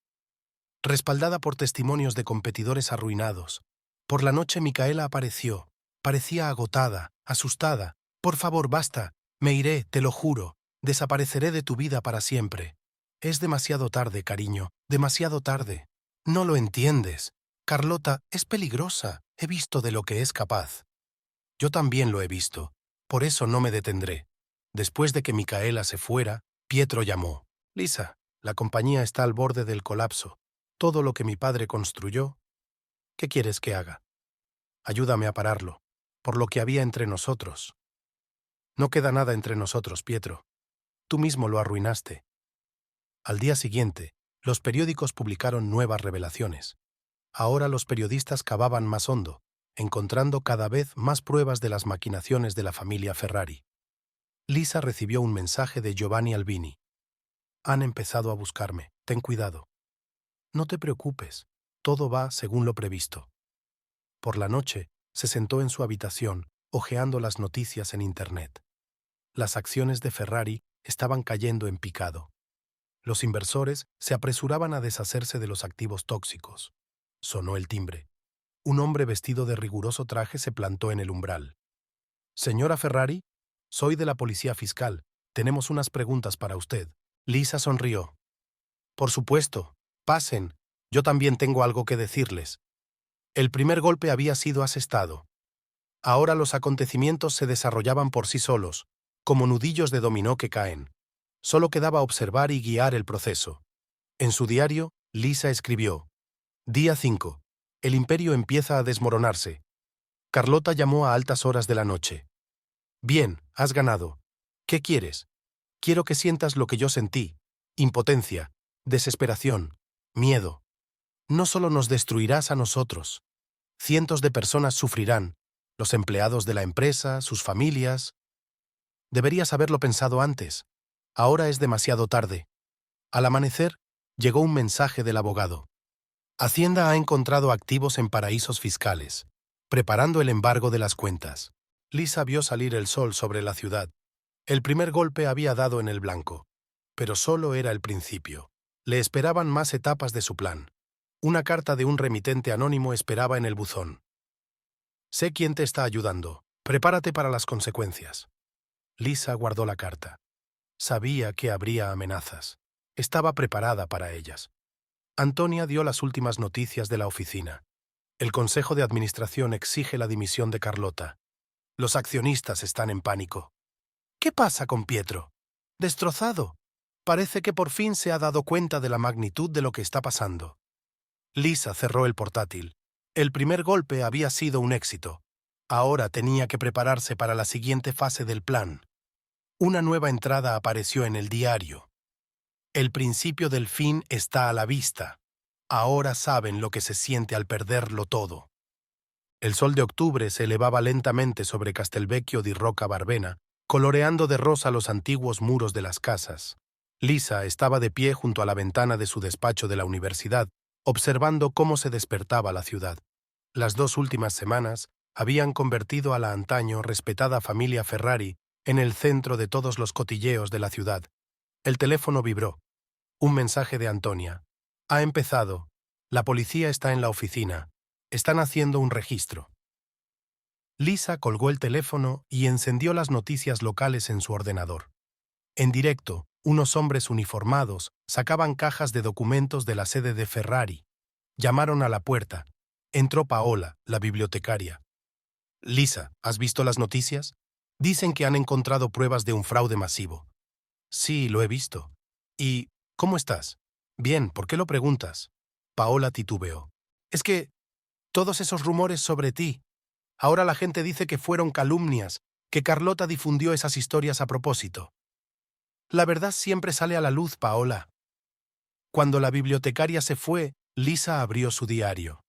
S1: respaldada por testimonios de competidores arruinados. Por la noche Micaela apareció. Parecía agotada, asustada. «Por favor, basta. Me iré, te lo juro. Desapareceré de tu vida para siempre. Es demasiado tarde, cariño, demasiado tarde. No lo entiendes. Carlota es peligrosa. He visto de lo que es capaz». Yo también lo he visto. Por eso no me detendré. Después de que Micaela se fuera, Pietro llamó. «Lisa, la compañía está al borde del colapso. Todo lo que mi padre construyó. ¿Qué quieres que haga? Ayúdame a pararlo, por lo que había entre nosotros». «No queda nada entre nosotros, Pietro. Tú mismo lo arruinaste». Al día siguiente, los periódicos publicaron nuevas revelaciones. Ahora los periodistas cavaban más hondo, encontrando cada vez más pruebas de las maquinaciones de la familia Ferrari. Lisa recibió un mensaje de Giovanni Albini. «Han empezado a buscarme. Ten cuidado. No te preocupes, todo va según lo previsto. Por la noche, se sentó en su habitación, hojeando las noticias en Internet. Las acciones de Ferrari estaban cayendo en picado. Los inversores se apresuraban a deshacerse de los activos tóxicos. Sonó el timbre. Un hombre vestido de riguroso traje se plantó en el umbral. «Señora Ferrari, soy de la policía fiscal. Tenemos unas preguntas para usted». Lisa sonrió. «Por supuesto. Pasen. Yo también tengo algo que decirles». El primer golpe había sido asestado. Ahora los acontecimientos se desarrollaban por sí solos, como nudillos de dominó que caen. Solo quedaba observar y guiar el proceso. En su diario, Lisa escribió: Día 5. El imperio empieza a desmoronarse. Carlota llamó a altas horas de la noche. Bien, has ganado. ¿Qué quieres? Quiero que sientas lo que yo sentí: impotencia, desesperación, miedo. No solo nos destruirás a nosotros. Cientos de personas sufrirán, los empleados de la empresa, sus familias. Deberías haberlo pensado antes. Ahora es demasiado tarde. Al amanecer, llegó un mensaje del abogado. Hacienda ha encontrado activos en paraísos fiscales, preparando el embargo de las cuentas. Lisa vio salir el sol sobre la ciudad. El primer golpe había dado en el blanco, pero solo era el principio. Le esperaban más etapas de su plan. Una carta de un remitente anónimo esperaba en el buzón. Sé quién te está ayudando. Prepárate para las consecuencias. Lisa guardó la carta. Sabía que habría amenazas. Estaba preparada para ellas. Antonia dio las últimas noticias de la oficina. El Consejo de Administración exige la dimisión de Carlota. Los accionistas están en pánico. ¿Qué pasa con Pietro? Destrozado. Parece que por fin se ha dado cuenta de la magnitud de lo que está pasando. Lisa cerró el portátil. El primer golpe había sido un éxito. Ahora tenía que prepararse para la siguiente fase del plan. Una nueva entrada apareció en el diario. El principio del fin está a la vista. Ahora saben lo que se siente al perderlo todo. El sol de octubre se elevaba lentamente sobre Castelvecchio di Rocca Barbena, coloreando de rosa los antiguos muros de las casas. Lisa estaba de pie junto a la ventana de su despacho de la universidad, observando cómo se despertaba la ciudad. Las 2 últimas semanas habían convertido a la antaño respetada familia Ferrari en el centro de todos los cotilleos de la ciudad. El teléfono vibró. Un mensaje de Antonia. Ha empezado. La policía está en la oficina. Están haciendo un registro. Lisa colgó el teléfono y encendió las noticias locales en su ordenador. En directo, unos hombres uniformados sacaban cajas de documentos de la sede de Ferrari. Llamaron a la puerta. Entró Paola, la bibliotecaria. Lisa, ¿has visto las noticias? Dicen que han encontrado pruebas de un fraude masivo. Sí, lo he visto. ¿Y cómo estás? Bien, ¿por qué lo preguntas? Paola titubeó. Es que todos esos rumores sobre ti. Ahora la gente dice que fueron calumnias, que Carlota difundió esas historias a propósito. La verdad siempre sale a la luz, Paola. Cuando la bibliotecaria se fue, Lisa abrió su diario.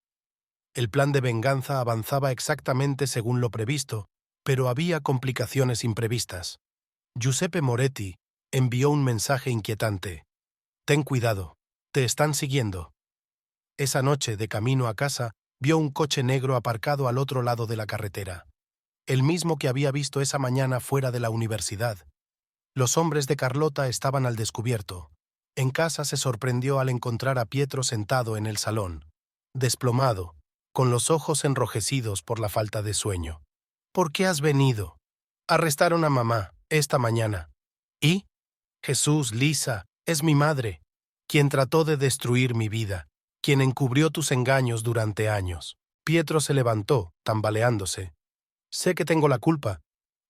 S1: El plan de venganza avanzaba exactamente según lo previsto, pero había complicaciones imprevistas. Giuseppe Moretti envió un mensaje inquietante. Ten cuidado, te están siguiendo. Esa noche, de camino a casa, vio un coche negro aparcado al otro lado de la carretera. El mismo que había visto esa mañana fuera de la universidad. Los hombres de Carlota estaban al descubierto. En casa se sorprendió al encontrar a Pietro sentado en el salón, desplomado, con los ojos enrojecidos por la falta de sueño. ¿Por qué has venido? Arrestaron a mamá, esta mañana. ¿Y? Jesús, Lisa, es mi madre, quien trató de destruir mi vida, quien encubrió tus engaños durante años. Pietro se levantó, tambaleándose. Sé que tengo la culpa,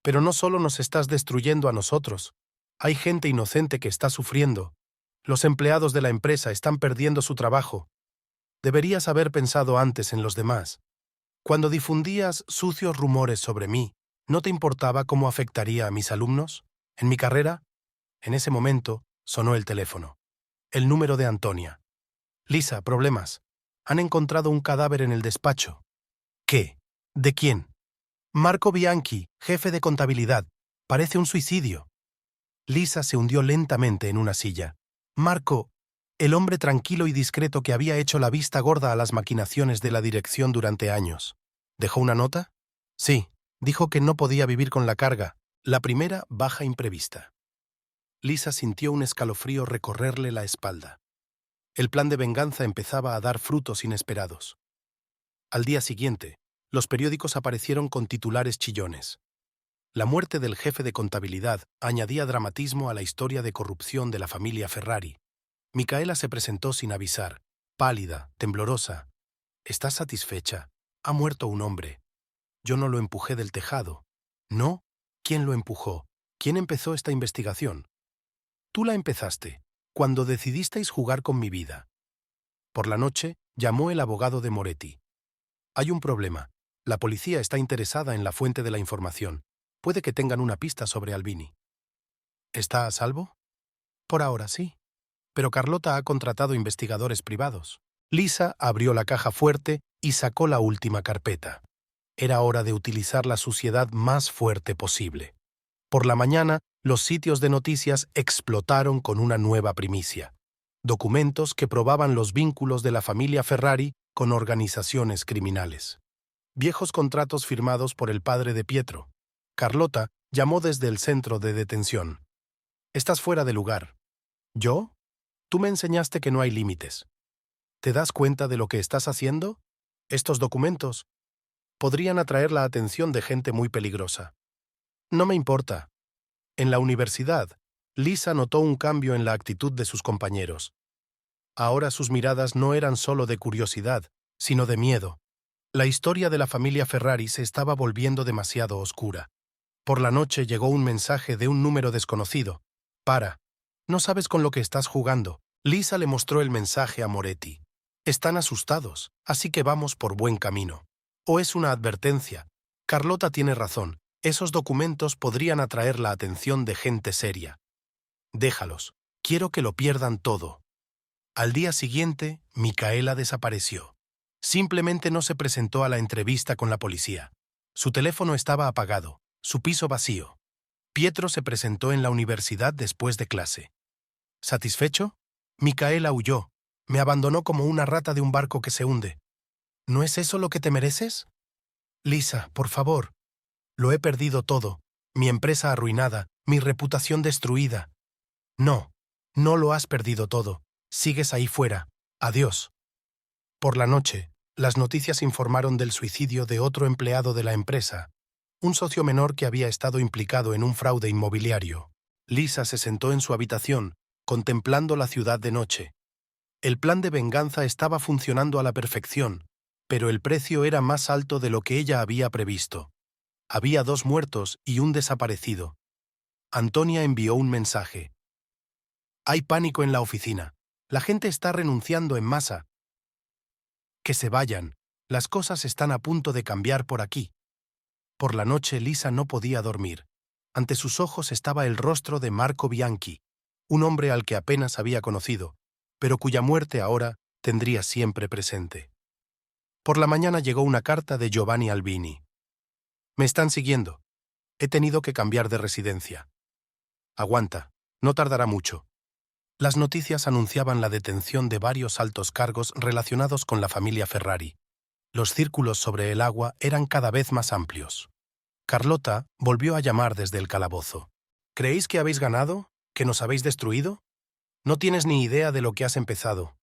S1: pero no solo nos estás destruyendo a nosotros. Hay gente inocente que está sufriendo. Los empleados de la empresa están perdiendo su trabajo. Deberías haber pensado antes en los demás. Cuando difundías sucios rumores sobre mí, ¿no te importaba cómo afectaría a mis alumnos? ¿En mi carrera? En ese momento, sonó el teléfono. El número de Antonia. Lisa, problemas. Han encontrado un cadáver en el despacho. ¿Qué? ¿De quién? Marco Bianchi, jefe de contabilidad. Parece un suicidio. Lisa se hundió lentamente en una silla. Marco, El hombre tranquilo y discreto que había hecho la vista gorda a las maquinaciones de la dirección durante años. ¿Dejó una nota? Sí, dijo que no podía vivir con la carga, la primera baja imprevista. Lisa sintió un escalofrío recorrerle la espalda. El plan de venganza empezaba a dar frutos inesperados. Al día siguiente, los periódicos aparecieron con titulares chillones. La muerte del jefe de contabilidad añadía dramatismo a la historia de corrupción de la familia Ferrari. Micaela se presentó sin avisar, pálida, temblorosa. ¿Estás satisfecha? Ha muerto un hombre. Yo no lo empujé del tejado. ¿No? ¿Quién lo empujó? ¿Quién empezó esta investigación? Tú la empezaste, cuando decidisteis jugar con mi vida. Por la noche, llamó el abogado de Moretti. Hay un problema. La policía está interesada en la fuente de la información. Puede que tengan una pista sobre Albini. ¿Está a salvo? Por ahora sí. Pero Carlota ha contratado investigadores privados. Lisa abrió la caja fuerte y sacó la última carpeta. Era hora de utilizar la suciedad más fuerte posible. Por la mañana, los sitios de noticias explotaron con una nueva primicia. Documentos que probaban los vínculos de la familia Ferrari con organizaciones criminales. Viejos contratos firmados por el padre de Pietro. Carlota llamó desde el centro de detención. Estás fuera de lugar. ¿Yo? Tú me enseñaste que no hay límites. ¿Te das cuenta de lo que estás haciendo? Estos documentos podrían atraer la atención de gente muy peligrosa. No me importa. En la universidad, Lisa notó un cambio en la actitud de sus compañeros. Ahora sus miradas no eran solo de curiosidad, sino de miedo. La historia de la familia Ferrari se estaba volviendo demasiado oscura. Por la noche llegó un mensaje de un número desconocido. Para. No sabes con lo que estás jugando. Lisa le mostró el mensaje a Moretti. Están asustados, así que vamos por buen camino. ¿O es una advertencia? Carlota tiene razón. Esos documentos podrían atraer la atención de gente seria. Déjalos. Quiero que lo pierdan todo. Al día siguiente, Micaela desapareció. Simplemente no se presentó a la entrevista con la policía. Su teléfono estaba apagado, su piso vacío. Pietro se presentó en la universidad después de clase. ¿Satisfecho? Micaela huyó. Me abandonó como una rata de un barco que se hunde. ¿No es eso lo que te mereces? Lisa, por favor. Lo he perdido todo. Mi empresa arruinada, mi reputación destruida. No, no lo has perdido todo. Sigues ahí fuera. Adiós. Por la noche, las noticias informaron del suicidio de otro empleado de la empresa, un socio menor que había estado implicado en un fraude inmobiliario. Lisa se sentó en su habitación, contemplando la ciudad de noche. El plan de venganza estaba funcionando a la perfección, pero el precio era más alto de lo que ella había previsto. Había 2 muertos y un desaparecido. Antonia envió un mensaje. Hay pánico en la oficina. La gente está renunciando en masa. Que se vayan. Las cosas están a punto de cambiar por aquí. Por la noche Lisa no podía dormir. Ante sus ojos estaba el rostro de Marco Bianchi, un hombre al que apenas había conocido, pero cuya muerte ahora tendría siempre presente. Por la mañana llegó una carta de Giovanni Albini. Me están siguiendo. He tenido que cambiar de residencia. Aguanta, no tardará mucho. Las noticias anunciaban la detención de varios altos cargos relacionados con la familia Ferrari. Los círculos sobre el agua eran cada vez más amplios. Carlota volvió a llamar desde el calabozo. ¿Creéis que habéis ganado? ¿Que nos habéis destruido? No tienes ni idea de lo que has empezado.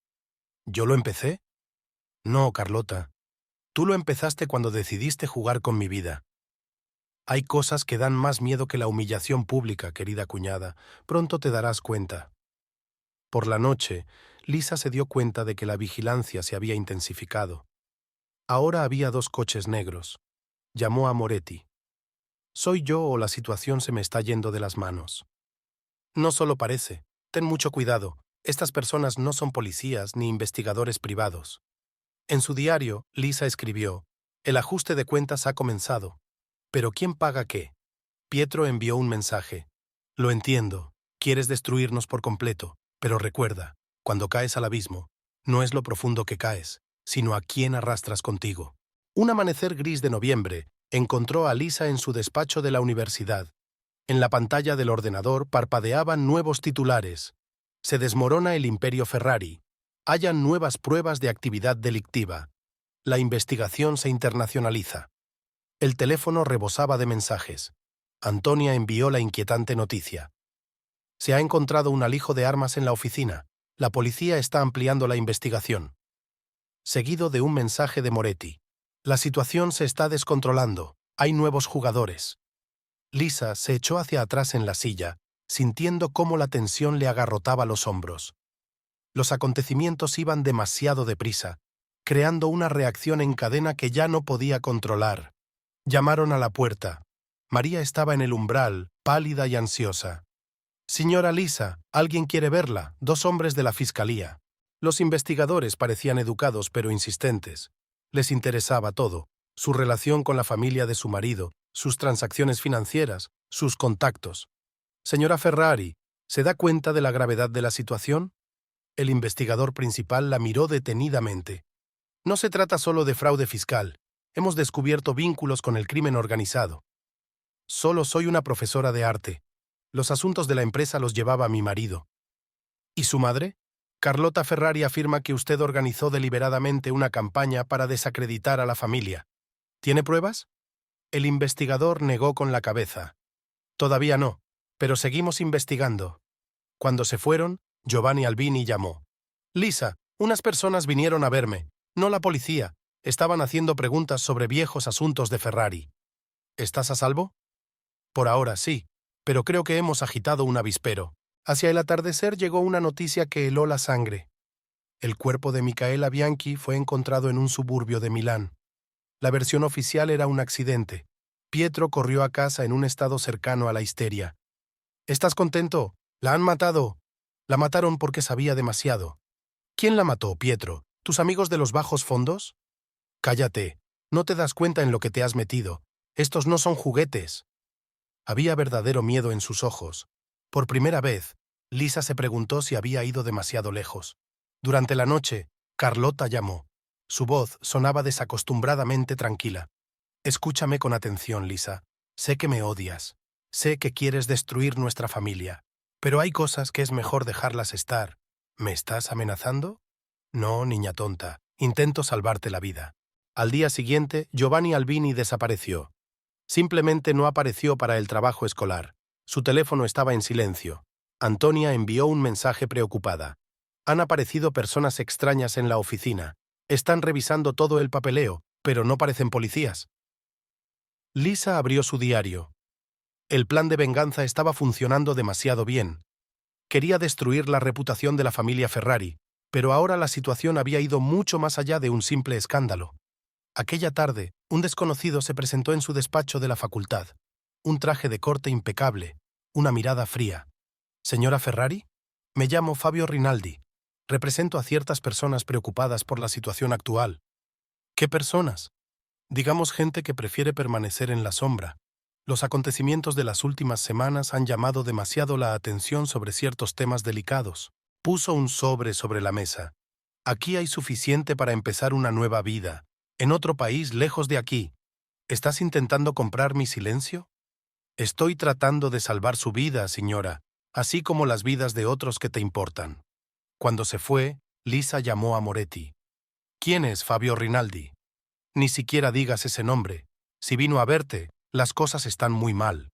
S1: ¿Yo lo empecé? No, Carlota. Tú lo empezaste cuando decidiste jugar con mi vida. Hay cosas que dan más miedo que la humillación pública, querida cuñada. Pronto te darás cuenta. Por la noche, Lisa se dio cuenta de que la vigilancia se había intensificado. Ahora había 2 coches negros. Llamó a Moretti. ¿Soy yo o la situación se me está yendo de las manos? No solo parece. Ten mucho cuidado. Estas personas no son policías ni investigadores privados. En su diario, Lisa escribió, el ajuste de cuentas ha comenzado. ¿Pero quién paga qué? Pietro envió un mensaje. Lo entiendo. Quieres destruirnos por completo. Pero recuerda, cuando caes al abismo, no es lo profundo que caes, sino a quién arrastras contigo. Un amanecer gris de noviembre encontró a Lisa en su despacho de la universidad. En la pantalla del ordenador parpadeaban nuevos titulares. Se desmorona el imperio Ferrari. Hallan nuevas pruebas de actividad delictiva. La investigación se internacionaliza. El teléfono rebosaba de mensajes. Antonia envió la inquietante noticia. Se ha encontrado un alijo de armas en la oficina. La policía está ampliando la investigación. Seguido de un mensaje de Moretti. La situación se está descontrolando. Hay nuevos jugadores. Lisa se echó hacia atrás en la silla, sintiendo cómo la tensión le agarrotaba los hombros. Los acontecimientos iban demasiado deprisa, creando una reacción en cadena que ya no podía controlar. Llamaron a la puerta. María estaba en el umbral, pálida y ansiosa. «Señora Lisa, alguien quiere verla», 2 hombres de la fiscalía. Los investigadores parecían educados pero insistentes. Les interesaba todo, su relación con la familia de su marido, sus transacciones financieras, sus contactos. «Señora Ferrari, ¿se da cuenta de la gravedad de la situación?». El investigador principal la miró detenidamente. «No se trata solo de fraude fiscal. Hemos descubierto vínculos con el crimen organizado. Solo soy una profesora de arte. Los asuntos de la empresa los llevaba mi marido». «¿Y su madre?». «Carlota Ferrari afirma que usted organizó deliberadamente una campaña para desacreditar a la familia. ¿Tiene pruebas?». El investigador negó con la cabeza. «Todavía no, pero seguimos investigando». Cuando se fueron, Giovanni Albini llamó. «Lisa, unas personas vinieron a verme, no la policía. Estaban haciendo preguntas sobre viejos asuntos de Ferrari». «¿Estás a salvo?». «Por ahora sí, pero creo que hemos agitado un avispero». Hacia el atardecer llegó una noticia que heló la sangre. El cuerpo de Micaela Bianchi fue encontrado en un suburbio de Milán. La versión oficial era un accidente. Pietro corrió a casa en un estado cercano a la histeria. «¿Estás contento? La han matado». «La mataron porque sabía demasiado». «¿Quién la mató, Pietro? ¿Tus amigos de los bajos fondos?». «Cállate. No te das cuenta en lo que te has metido. Estos no son juguetes». Había verdadero miedo en sus ojos. Por primera vez, Lisa se preguntó si había ido demasiado lejos. Durante la noche, Carlota llamó. Su voz sonaba desacostumbradamente tranquila. «Escúchame con atención, Lisa. Sé que me odias. Sé que quieres destruir nuestra familia. Pero hay cosas que es mejor dejarlas estar. ¿Me estás amenazando?». «No, niña tonta. Intento salvarte la vida». Al día siguiente, Giovanni Albini desapareció. Simplemente no apareció para el trabajo escolar. Su teléfono estaba en silencio. Antonia envió un mensaje preocupada. «Han aparecido personas extrañas en la oficina. Están revisando todo el papeleo, pero no parecen policías». Lisa abrió su diario. El plan de venganza estaba funcionando demasiado bien. Quería destruir la reputación de la familia Ferrari, pero ahora la situación había ido mucho más allá de un simple escándalo. Aquella tarde, un desconocido se presentó en su despacho de la facultad. Un traje de corte impecable, una mirada fría. «¿Señora Ferrari? Me llamo Fabio Rinaldi. Represento a ciertas personas preocupadas por la situación actual». «¿Qué personas?». «Digamos gente que prefiere permanecer en la sombra. Los acontecimientos de las últimas semanas han llamado demasiado la atención sobre ciertos temas delicados». Puso un sobre la mesa. «Aquí hay suficiente para empezar una nueva vida. En otro país lejos de aquí. ¿Estás intentando comprar mi silencio?». «Estoy tratando de salvar su vida, señora, así como las vidas de otros que te importan». Cuando se fue, Lisa llamó a Moretti. «¿Quién es Fabio Rinaldi?». «Ni siquiera digas ese nombre. Si vino a verte, las cosas están muy mal».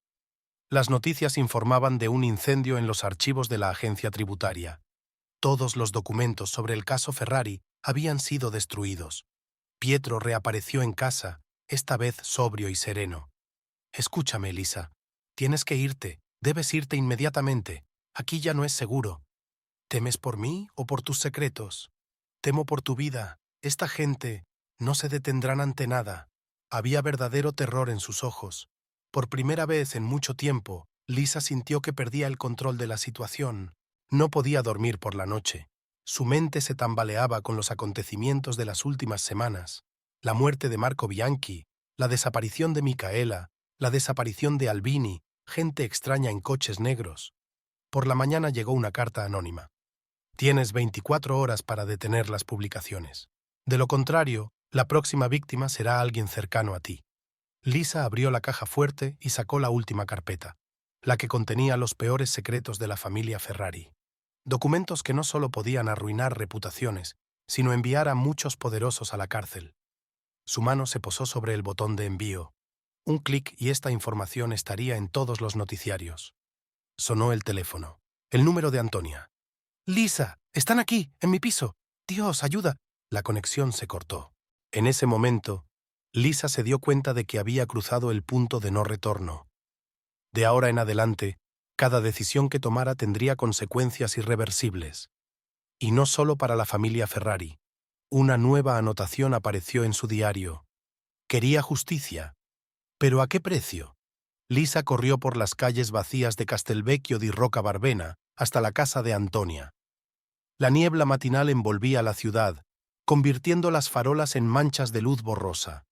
S1: Las noticias informaban de un incendio en los archivos de la agencia tributaria. Todos los documentos sobre el caso Ferrari habían sido destruidos. Pietro reapareció en casa, esta vez sobrio y sereno. «Escúchame, Lisa. Tienes que irte. Debes irte inmediatamente. Aquí ya no es seguro». «¿Temes por mí o por tus secretos?». «Temo por tu vida. Esta gente no se detendrán ante nada». Había verdadero terror en sus ojos. Por primera vez en mucho tiempo, Lisa sintió que perdía el control de la situación. No podía dormir por la noche. Su mente se tambaleaba con los acontecimientos de las últimas semanas. La muerte de Marco Bianchi, la desaparición de Micaela, la desaparición de Albini, gente extraña en coches negros. Por la mañana llegó una carta anónima. «Tienes 24 horas para detener las publicaciones. De lo contrario, la próxima víctima será alguien cercano a ti». Lisa abrió la caja fuerte y sacó la última carpeta, la que contenía los peores secretos de la familia Ferrari. Documentos que no solo podían arruinar reputaciones, sino enviar a muchos poderosos a la cárcel. Su mano se posó sobre el botón de envío. Un clic y esta información estaría en todos los noticiarios. Sonó el teléfono. El número de Antonia. «Lisa, están aquí, en mi piso. Dios, ayuda». La conexión se cortó. En ese momento, Lisa se dio cuenta de que había cruzado el punto de no retorno. De ahora en adelante, cada decisión que tomara tendría consecuencias irreversibles. Y no solo para la familia Ferrari. Una nueva anotación apareció en su diario. Quería justicia. ¿Pero a qué precio? Lisa corrió por las calles vacías de Castelvecchio di Rocca Barbena hasta la casa de Antonia. La niebla matinal envolvía la ciudad, convirtiendo las farolas en manchas de luz borrosa.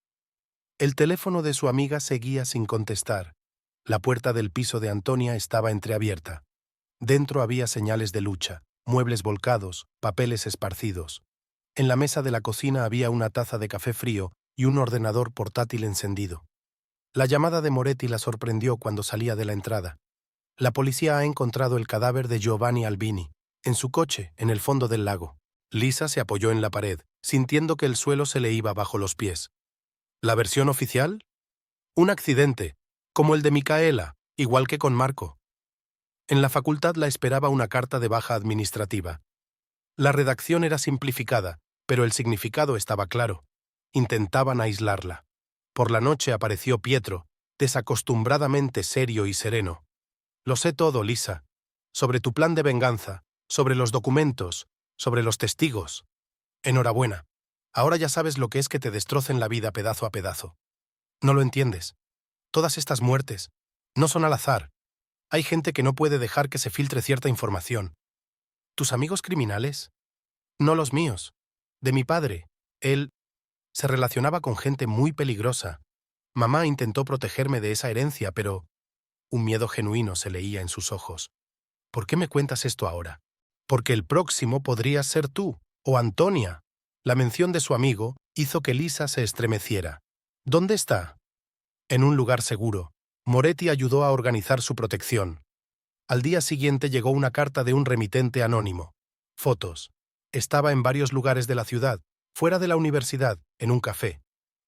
S1: El teléfono de su amiga seguía sin contestar. La puerta del piso de Antonia estaba entreabierta. Dentro había señales de lucha, muebles volcados, papeles esparcidos. En la mesa de la cocina había una taza de café frío y un ordenador portátil encendido. La llamada de Moretti la sorprendió cuando salía de la entrada. La policía ha encontrado el cadáver de Giovanni Albini, en su coche, en el fondo del lago. Lisa se apoyó en la pared, sintiendo que el suelo se le iba bajo los pies. ¿La versión oficial? Un accidente, como el de Micaela, igual que con Marco. En la facultad la esperaba una carta de baja administrativa. La redacción era simplificada, pero el significado estaba claro. Intentaban aislarla. Por la noche apareció Pietro, desacostumbradamente serio y sereno. Lo sé todo, Lisa. Sobre tu plan de venganza, sobre los documentos, sobre los testigos. Enhorabuena. Ahora ya sabes lo que es que te destrocen la vida pedazo a pedazo. No lo entiendes. Todas estas muertes no son al azar. Hay gente que no puede dejar que se filtre cierta información. ¿Tus amigos criminales? No los míos. De mi padre. Él se relacionaba con gente muy peligrosa. Mamá intentó protegerme de esa herencia, pero un miedo genuino se leía en sus ojos. ¿Por qué me cuentas esto ahora? Porque el próximo podrías ser tú, o Antonia. La mención de su amigo hizo que Lisa se estremeciera. ¿Dónde está? En un lugar seguro. Moretti ayudó a organizar su protección. Al día siguiente llegó una carta de un remitente anónimo. Fotos. Estaba en varios lugares de la ciudad, fuera de la universidad, en un café.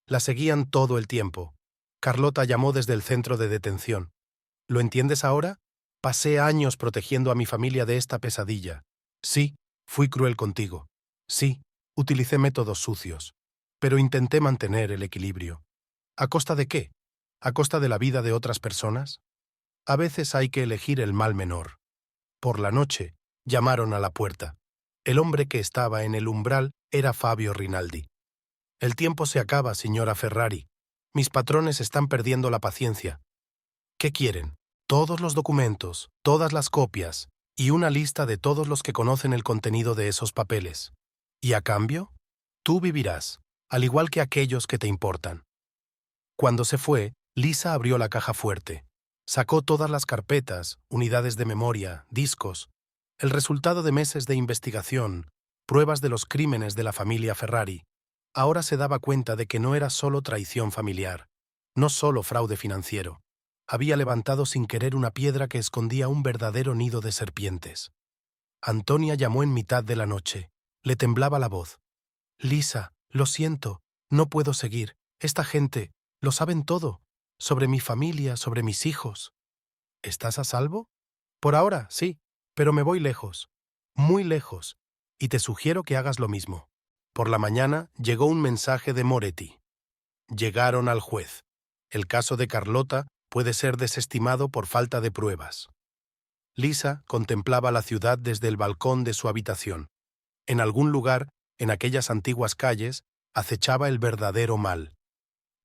S1: La seguían todo el tiempo. Carlota llamó desde el centro de detención. ¿Lo entiendes ahora? Pasé años protegiendo a mi familia de esta pesadilla. Sí, fui cruel contigo. Sí, utilicé métodos sucios. Pero intenté mantener el equilibrio. ¿A costa de qué? ¿A costa de la vida de otras personas? A veces hay que elegir el mal menor. Por la noche, llamaron a la puerta. El hombre que estaba en el umbral era Fabio Rinaldi. El tiempo se acaba, señora Ferrari. Mis patrones están perdiendo la paciencia. ¿Qué quieren? Todos los documentos, todas las copias y una lista de todos los que conocen el contenido de esos papeles. ¿Y a cambio? Tú vivirás, al igual que aquellos que te importan. Cuando se fue, Lisa abrió la caja fuerte. Sacó todas las carpetas, unidades de memoria, discos, el resultado de meses de investigación, pruebas de los crímenes de la familia Ferrari. Ahora se daba cuenta de que no era solo traición familiar, no solo fraude financiero. Había levantado sin querer una piedra que escondía un verdadero nido de serpientes. Antonia llamó en mitad de la noche. Le temblaba la voz. «Lisa, lo siento, no puedo seguir. Esta gente, lo saben todo. Sobre mi familia, sobre mis hijos». «¿Estás a salvo?» «Por ahora, sí, pero me voy lejos, muy lejos, y te sugiero que hagas lo mismo». Por la mañana llegó un mensaje de Moretti. Llegaron al juez. El caso de Carlota puede ser desestimado por falta de pruebas. Lisa contemplaba la ciudad desde el balcón de su habitación. En algún lugar, en aquellas antiguas calles, acechaba el verdadero mal.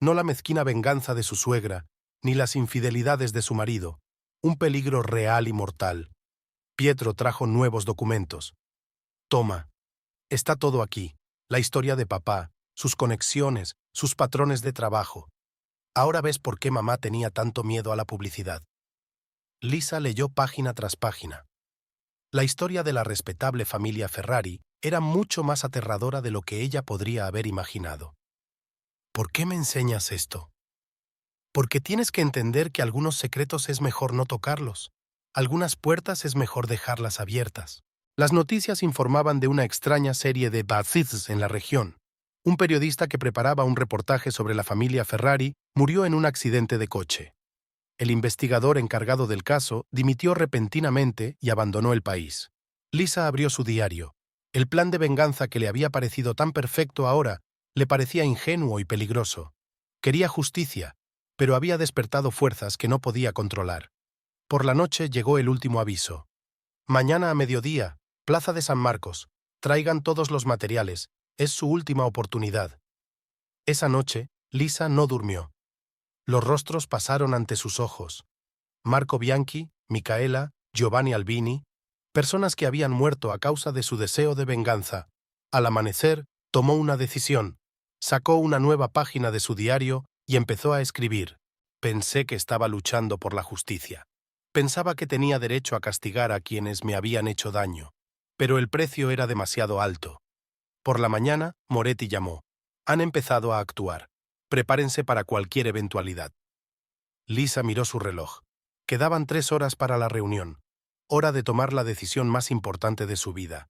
S1: No la mezquina venganza de su suegra, ni las infidelidades de su marido, un peligro real y mortal. Pietro trajo nuevos documentos. Toma, está todo aquí, la historia de papá, sus conexiones, sus patrones de trabajo. Ahora ves por qué mamá tenía tanto miedo a la publicidad. Lisa leyó página tras página. La historia de la respetable familia Ferrari era mucho más aterradora de lo que ella podría haber imaginado. ¿Por qué me enseñas esto? Porque tienes que entender que algunos secretos es mejor no tocarlos. Algunas puertas es mejor dejarlas abiertas. Las noticias informaban de una extraña serie de baths en la región. Un periodista que preparaba un reportaje sobre la familia Ferrari murió en un accidente de coche. El investigador encargado del caso dimitió repentinamente y abandonó el país. Lisa abrió su diario. El plan de venganza que le había parecido tan perfecto ahora le parecía ingenuo y peligroso. Quería justicia, pero había despertado fuerzas que no podía controlar. Por la noche llegó el último aviso. Mañana a mediodía, Plaza de San Marcos. Traigan todos los materiales. Es su última oportunidad. Esa noche, Lisa no durmió. Los rostros pasaron ante sus ojos. Marco Bianchi, Micaela, Giovanni Albini, personas que habían muerto a causa de su deseo de venganza. Al amanecer, tomó una decisión. Sacó una nueva página de su diario y empezó a escribir. Pensé que estaba luchando por la justicia. Pensaba que tenía derecho a castigar a quienes me habían hecho daño. Pero el precio era demasiado alto. Por la mañana, Moretti llamó. Han empezado a actuar. Prepárense para cualquier eventualidad. Lisa miró su reloj. Quedaban 3 horas para la reunión. Hora de tomar la decisión más importante de su vida.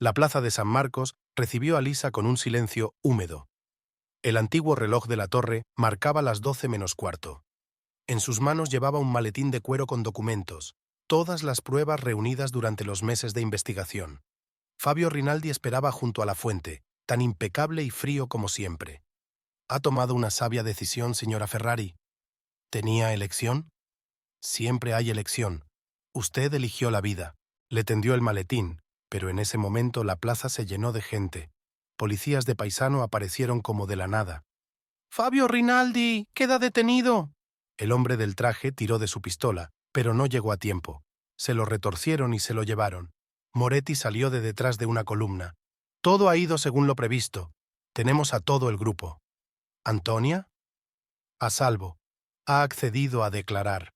S1: La plaza de San Marcos recibió a Lisa con un silencio húmedo. El antiguo reloj de la torre marcaba las 12 menos cuarto. En sus manos llevaba un maletín de cuero con documentos, todas las pruebas reunidas durante los meses de investigación. Fabio Rinaldi esperaba junto a la fuente, tan impecable y frío como siempre. ¿Ha tomado una sabia decisión, señora Ferrari? ¿Tenía elección? Siempre hay elección. Usted eligió la vida. Le tendió el maletín, pero en ese momento la plaza se llenó de gente. Policías de paisano aparecieron como de la nada. «¡Fabio Rinaldi! ¡Queda detenido!». El hombre del traje tiró de su pistola, pero no llegó a tiempo. Se lo retorcieron y se lo llevaron. Moretti salió de detrás de una columna. «Todo ha ido según lo previsto. Tenemos a todo el grupo». «¿Antonia?» «A salvo. Ha accedido a declarar».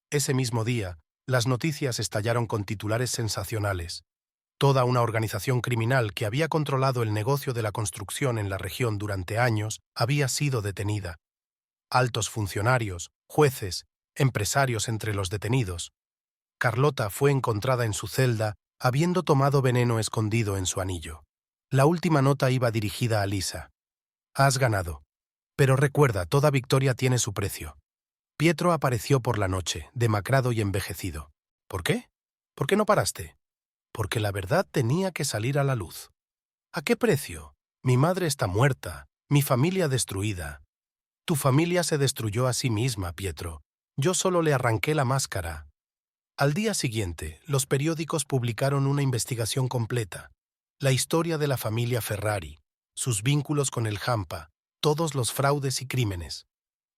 S1: Ese mismo día, las noticias estallaron con titulares sensacionales. Toda una organización criminal que había controlado el negocio de la construcción en la región durante años había sido detenida. Altos funcionarios, jueces, empresarios entre los detenidos. Carlota fue encontrada en su celda habiendo tomado veneno escondido en su anillo. La última nota iba dirigida a Lisa. «Has ganado. Pero recuerda, toda victoria tiene su precio». Pietro apareció por la noche, demacrado y envejecido. «¿Por qué? ¿Por qué no paraste?» «Porque la verdad tenía que salir a la luz». «¿A qué precio? Mi madre está muerta, mi familia destruida». «Tu familia se destruyó a sí misma, Pietro. Yo solo le arranqué la máscara». Al día siguiente, los periódicos publicaron una investigación completa. La historia de la familia Ferrari, sus vínculos con el Hampa, todos los fraudes y crímenes.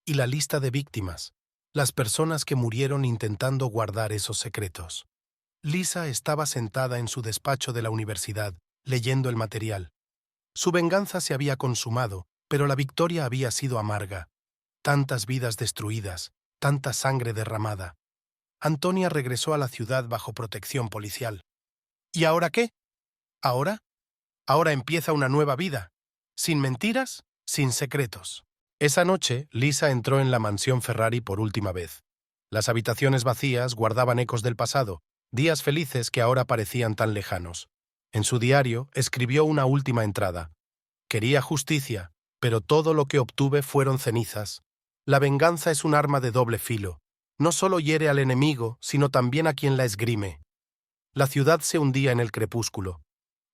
S1: Y la lista de víctimas, las personas que murieron intentando guardar esos secretos. Lisa estaba sentada en su despacho de la universidad, leyendo el material. Su venganza se había consumado, pero la victoria había sido amarga. Tantas vidas destruidas, tanta sangre derramada. Antonia regresó a la ciudad bajo protección policial. ¿Y ahora qué? ¿Ahora? Ahora empieza una nueva vida. Sin mentiras, sin secretos. Esa noche, Lisa entró en la mansión Ferrari por última vez. Las habitaciones vacías guardaban ecos del pasado, días felices que ahora parecían tan lejanos. En su diario escribió una última entrada. «Quería justicia, pero todo lo que obtuve fueron cenizas. La venganza es un arma de doble filo. No solo hiere al enemigo, sino también a quien la esgrime». La ciudad se hundía en el crepúsculo.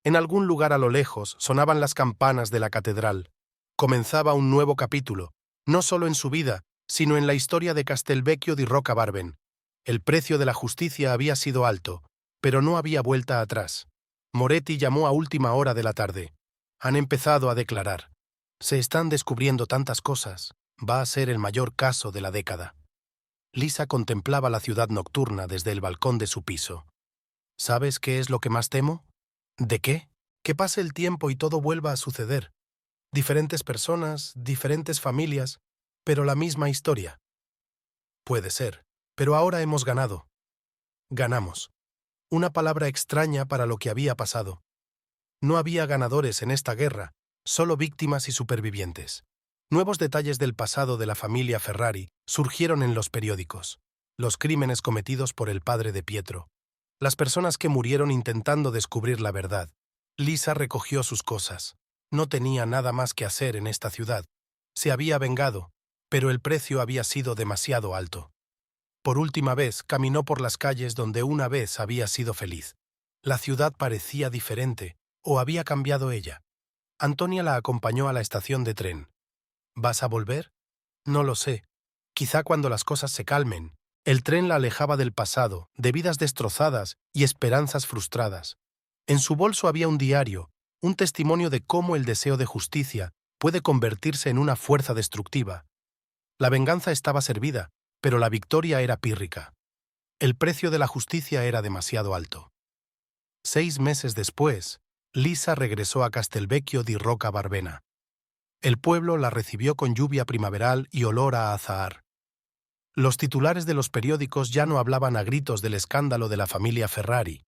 S1: En algún lugar a lo lejos sonaban las campanas de la catedral. Comenzaba un nuevo capítulo, no solo en su vida, sino en la historia de Castelvecchio di Roccabarben. El precio de la justicia había sido alto, pero no había vuelta atrás. Moretti llamó a última hora de la tarde. «Han empezado a declarar. Se están descubriendo tantas cosas. Va a ser el mayor caso de la década». Lisa contemplaba la ciudad nocturna desde el balcón de su piso. «¿Sabes qué es lo que más temo?» «¿De qué?» «Que pase el tiempo y todo vuelva a suceder. Diferentes personas, diferentes familias, pero la misma historia». «Puede ser, pero ahora hemos ganado». «Ganamos». Una palabra extraña para lo que había pasado. No había ganadores en esta guerra, solo víctimas y supervivientes. Nuevos detalles del pasado de la familia Ferrari surgieron en los periódicos. Los crímenes cometidos por el padre de Pietro. Las personas que murieron intentando descubrir la verdad. Lisa recogió sus cosas. No tenía nada más que hacer en esta ciudad. Se había vengado, pero el precio había sido demasiado alto. Por última vez caminó por las calles donde una vez había sido feliz. La ciudad parecía diferente, o había cambiado ella. Antonia la acompañó a la estación de tren. ¿Vas a volver? No lo sé. Quizá cuando las cosas se calmen. El tren la alejaba del pasado, de vidas destrozadas y esperanzas frustradas. En su bolso había un diario, un testimonio de cómo el deseo de justicia puede convertirse en una fuerza destructiva. La venganza estaba servida, pero la victoria era pírrica. El precio de la justicia era demasiado alto. 6 meses después, Lisa regresó a Castelvecchio di Rocca Barbena. El pueblo la recibió con lluvia primaveral y olor a azahar. Los titulares de los periódicos ya no hablaban a gritos del escándalo de la familia Ferrari.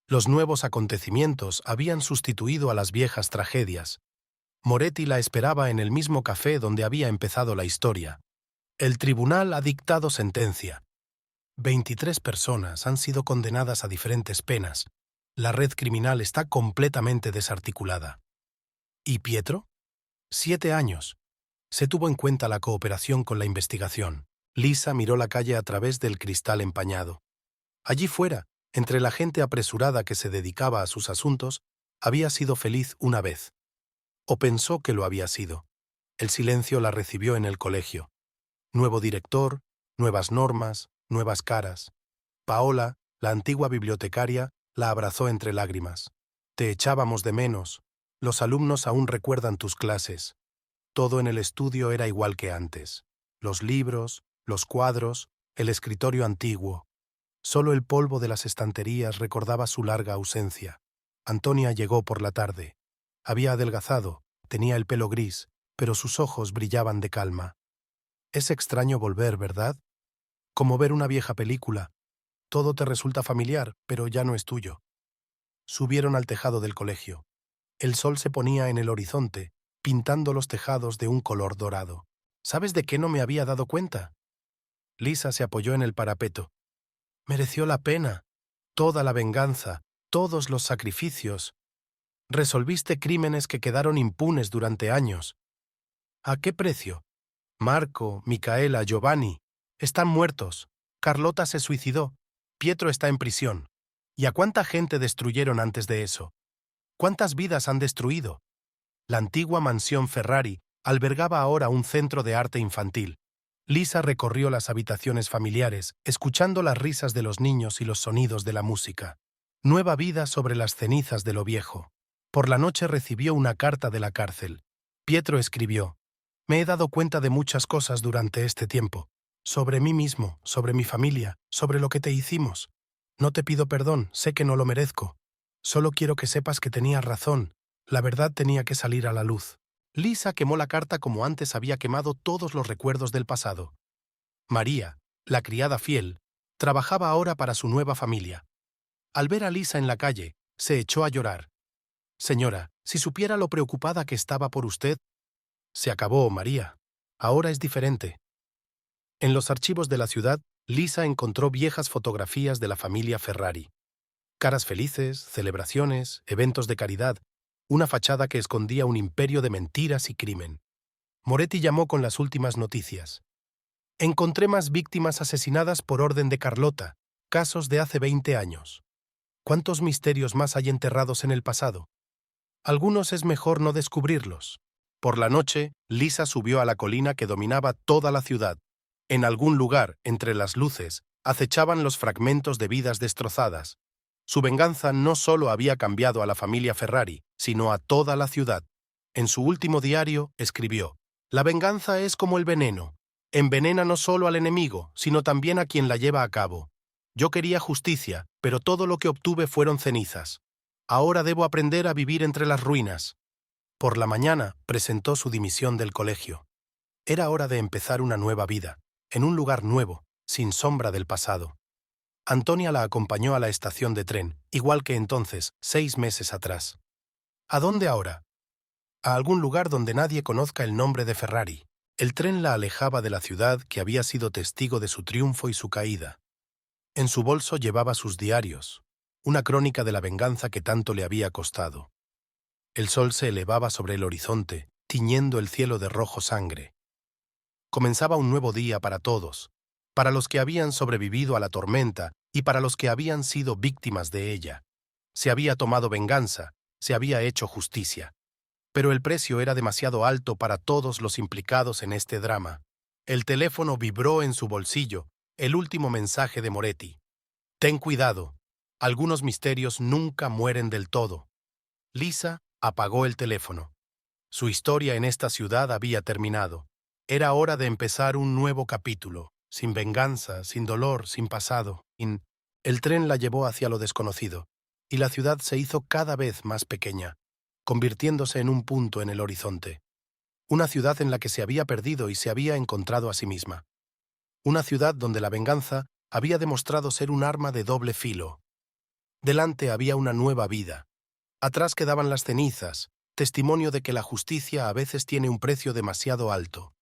S1: Los nuevos acontecimientos habían sustituido a las viejas tragedias. Moretti la esperaba en el mismo café donde había empezado la historia. El tribunal ha dictado sentencia. 23 personas han sido condenadas a diferentes penas. La red criminal está completamente desarticulada. ¿Y Pietro? 7 años. Se tuvo en cuenta la cooperación con la investigación. Lisa miró la calle a través del cristal empañado. Allí fuera, entre la gente apresurada que se dedicaba a sus asuntos, había sido feliz una vez. O pensó que lo había sido. El silencio la recibió en el colegio. Nuevo director, nuevas normas, nuevas caras. Paola, la antigua bibliotecaria, la abrazó entre lágrimas. Te echábamos de menos. Los alumnos aún recuerdan tus clases. Todo en el estudio era igual que antes. Los libros, los cuadros, el escritorio antiguo. Solo el polvo de las estanterías recordaba su larga ausencia. Antonia llegó por la tarde. Había adelgazado, tenía el pelo gris, pero sus ojos brillaban de calma. Es extraño volver, ¿verdad? Como ver una vieja película. Todo te resulta familiar, pero ya no es tuyo. Subieron al tejado del colegio. El sol se ponía en el horizonte, pintando los tejados de un color dorado. ¿Sabes de qué no me había dado cuenta? Lisa se apoyó en el parapeto. Mereció la pena. Toda la venganza, todos los sacrificios. Resolviste crímenes que quedaron impunes durante años. ¿A qué precio? Marco, Micaela, Giovanni están muertos. Carlota se suicidó. Pietro está en prisión. ¿Y a cuánta gente destruyeron antes de eso? ¿Cuántas vidas han destruido? La antigua mansión Ferrari albergaba ahora un centro de arte infantil. Lisa recorrió las habitaciones familiares, escuchando las risas de los niños y los sonidos de la música. Nueva vida sobre las cenizas de lo viejo. Por la noche recibió una carta de la cárcel. Pietro escribió: Me he dado cuenta de muchas cosas durante este tiempo. Sobre mí mismo, sobre mi familia, sobre lo que te hicimos. No te pido perdón, sé que no lo merezco. Solo quiero que sepas que tenías razón. La verdad tenía que salir a la luz. Lisa quemó la carta como antes había quemado todos los recuerdos del pasado. María, la criada fiel, trabajaba ahora para su nueva familia. Al ver a Lisa en la calle, se echó a llorar. Señora, si supiera lo preocupada que estaba por usted. Se acabó, María. Ahora es diferente. En los archivos de la ciudad, Lisa encontró viejas fotografías de la familia Ferrari. Caras felices, celebraciones, eventos de caridad, una fachada que escondía un imperio de mentiras y crimen. Moretti llamó con las últimas noticias. Encontré más víctimas asesinadas por orden de Carlota, casos de hace 20 años. ¿Cuántos misterios más hay enterrados en el pasado? Algunos es mejor no descubrirlos. Por la noche, Lisa subió a la colina que dominaba toda la ciudad. En algún lugar, entre las luces, acechaban los fragmentos de vidas destrozadas. Su venganza no solo había cambiado a la familia Ferrari, sino a toda la ciudad. En su último diario, escribió: La venganza es como el veneno. Envenena no solo al enemigo, sino también a quien la lleva a cabo. Yo quería justicia, pero todo lo que obtuve fueron cenizas. Ahora debo aprender a vivir entre las ruinas. Por la mañana, presentó su dimisión del colegio. Era hora de empezar una nueva vida, en un lugar nuevo, sin sombra del pasado. Antonia la acompañó a la estación de tren, igual que entonces, 6 meses atrás. ¿A dónde ahora? A algún lugar donde nadie conozca el nombre de Ferrari. El tren la alejaba de la ciudad que había sido testigo de su triunfo y su caída. En su bolso llevaba sus diarios, una crónica de la venganza que tanto le había costado. El sol se elevaba sobre el horizonte, tiñendo el cielo de rojo sangre. Comenzaba un nuevo día para todos, para los que habían sobrevivido a la tormenta y para los que habían sido víctimas de ella. Se había tomado venganza, se había hecho justicia. Pero el precio era demasiado alto para todos los implicados en este drama. El teléfono vibró en su bolsillo, el último mensaje de Moretti. Ten cuidado, algunos misterios nunca mueren del todo. Lisa apagó el teléfono. Su historia en esta ciudad había terminado. Era hora de empezar un nuevo capítulo, sin venganza, sin dolor, sin pasado. El tren la llevó hacia lo desconocido, y la ciudad se hizo cada vez más pequeña, convirtiéndose en un punto en el horizonte. Una ciudad en la que se había perdido y se había encontrado a sí misma. Una ciudad donde la venganza había demostrado ser un arma de doble filo. Delante había una nueva vida. Atrás quedaban las cenizas, testimonio de que la justicia a veces tiene un precio demasiado alto.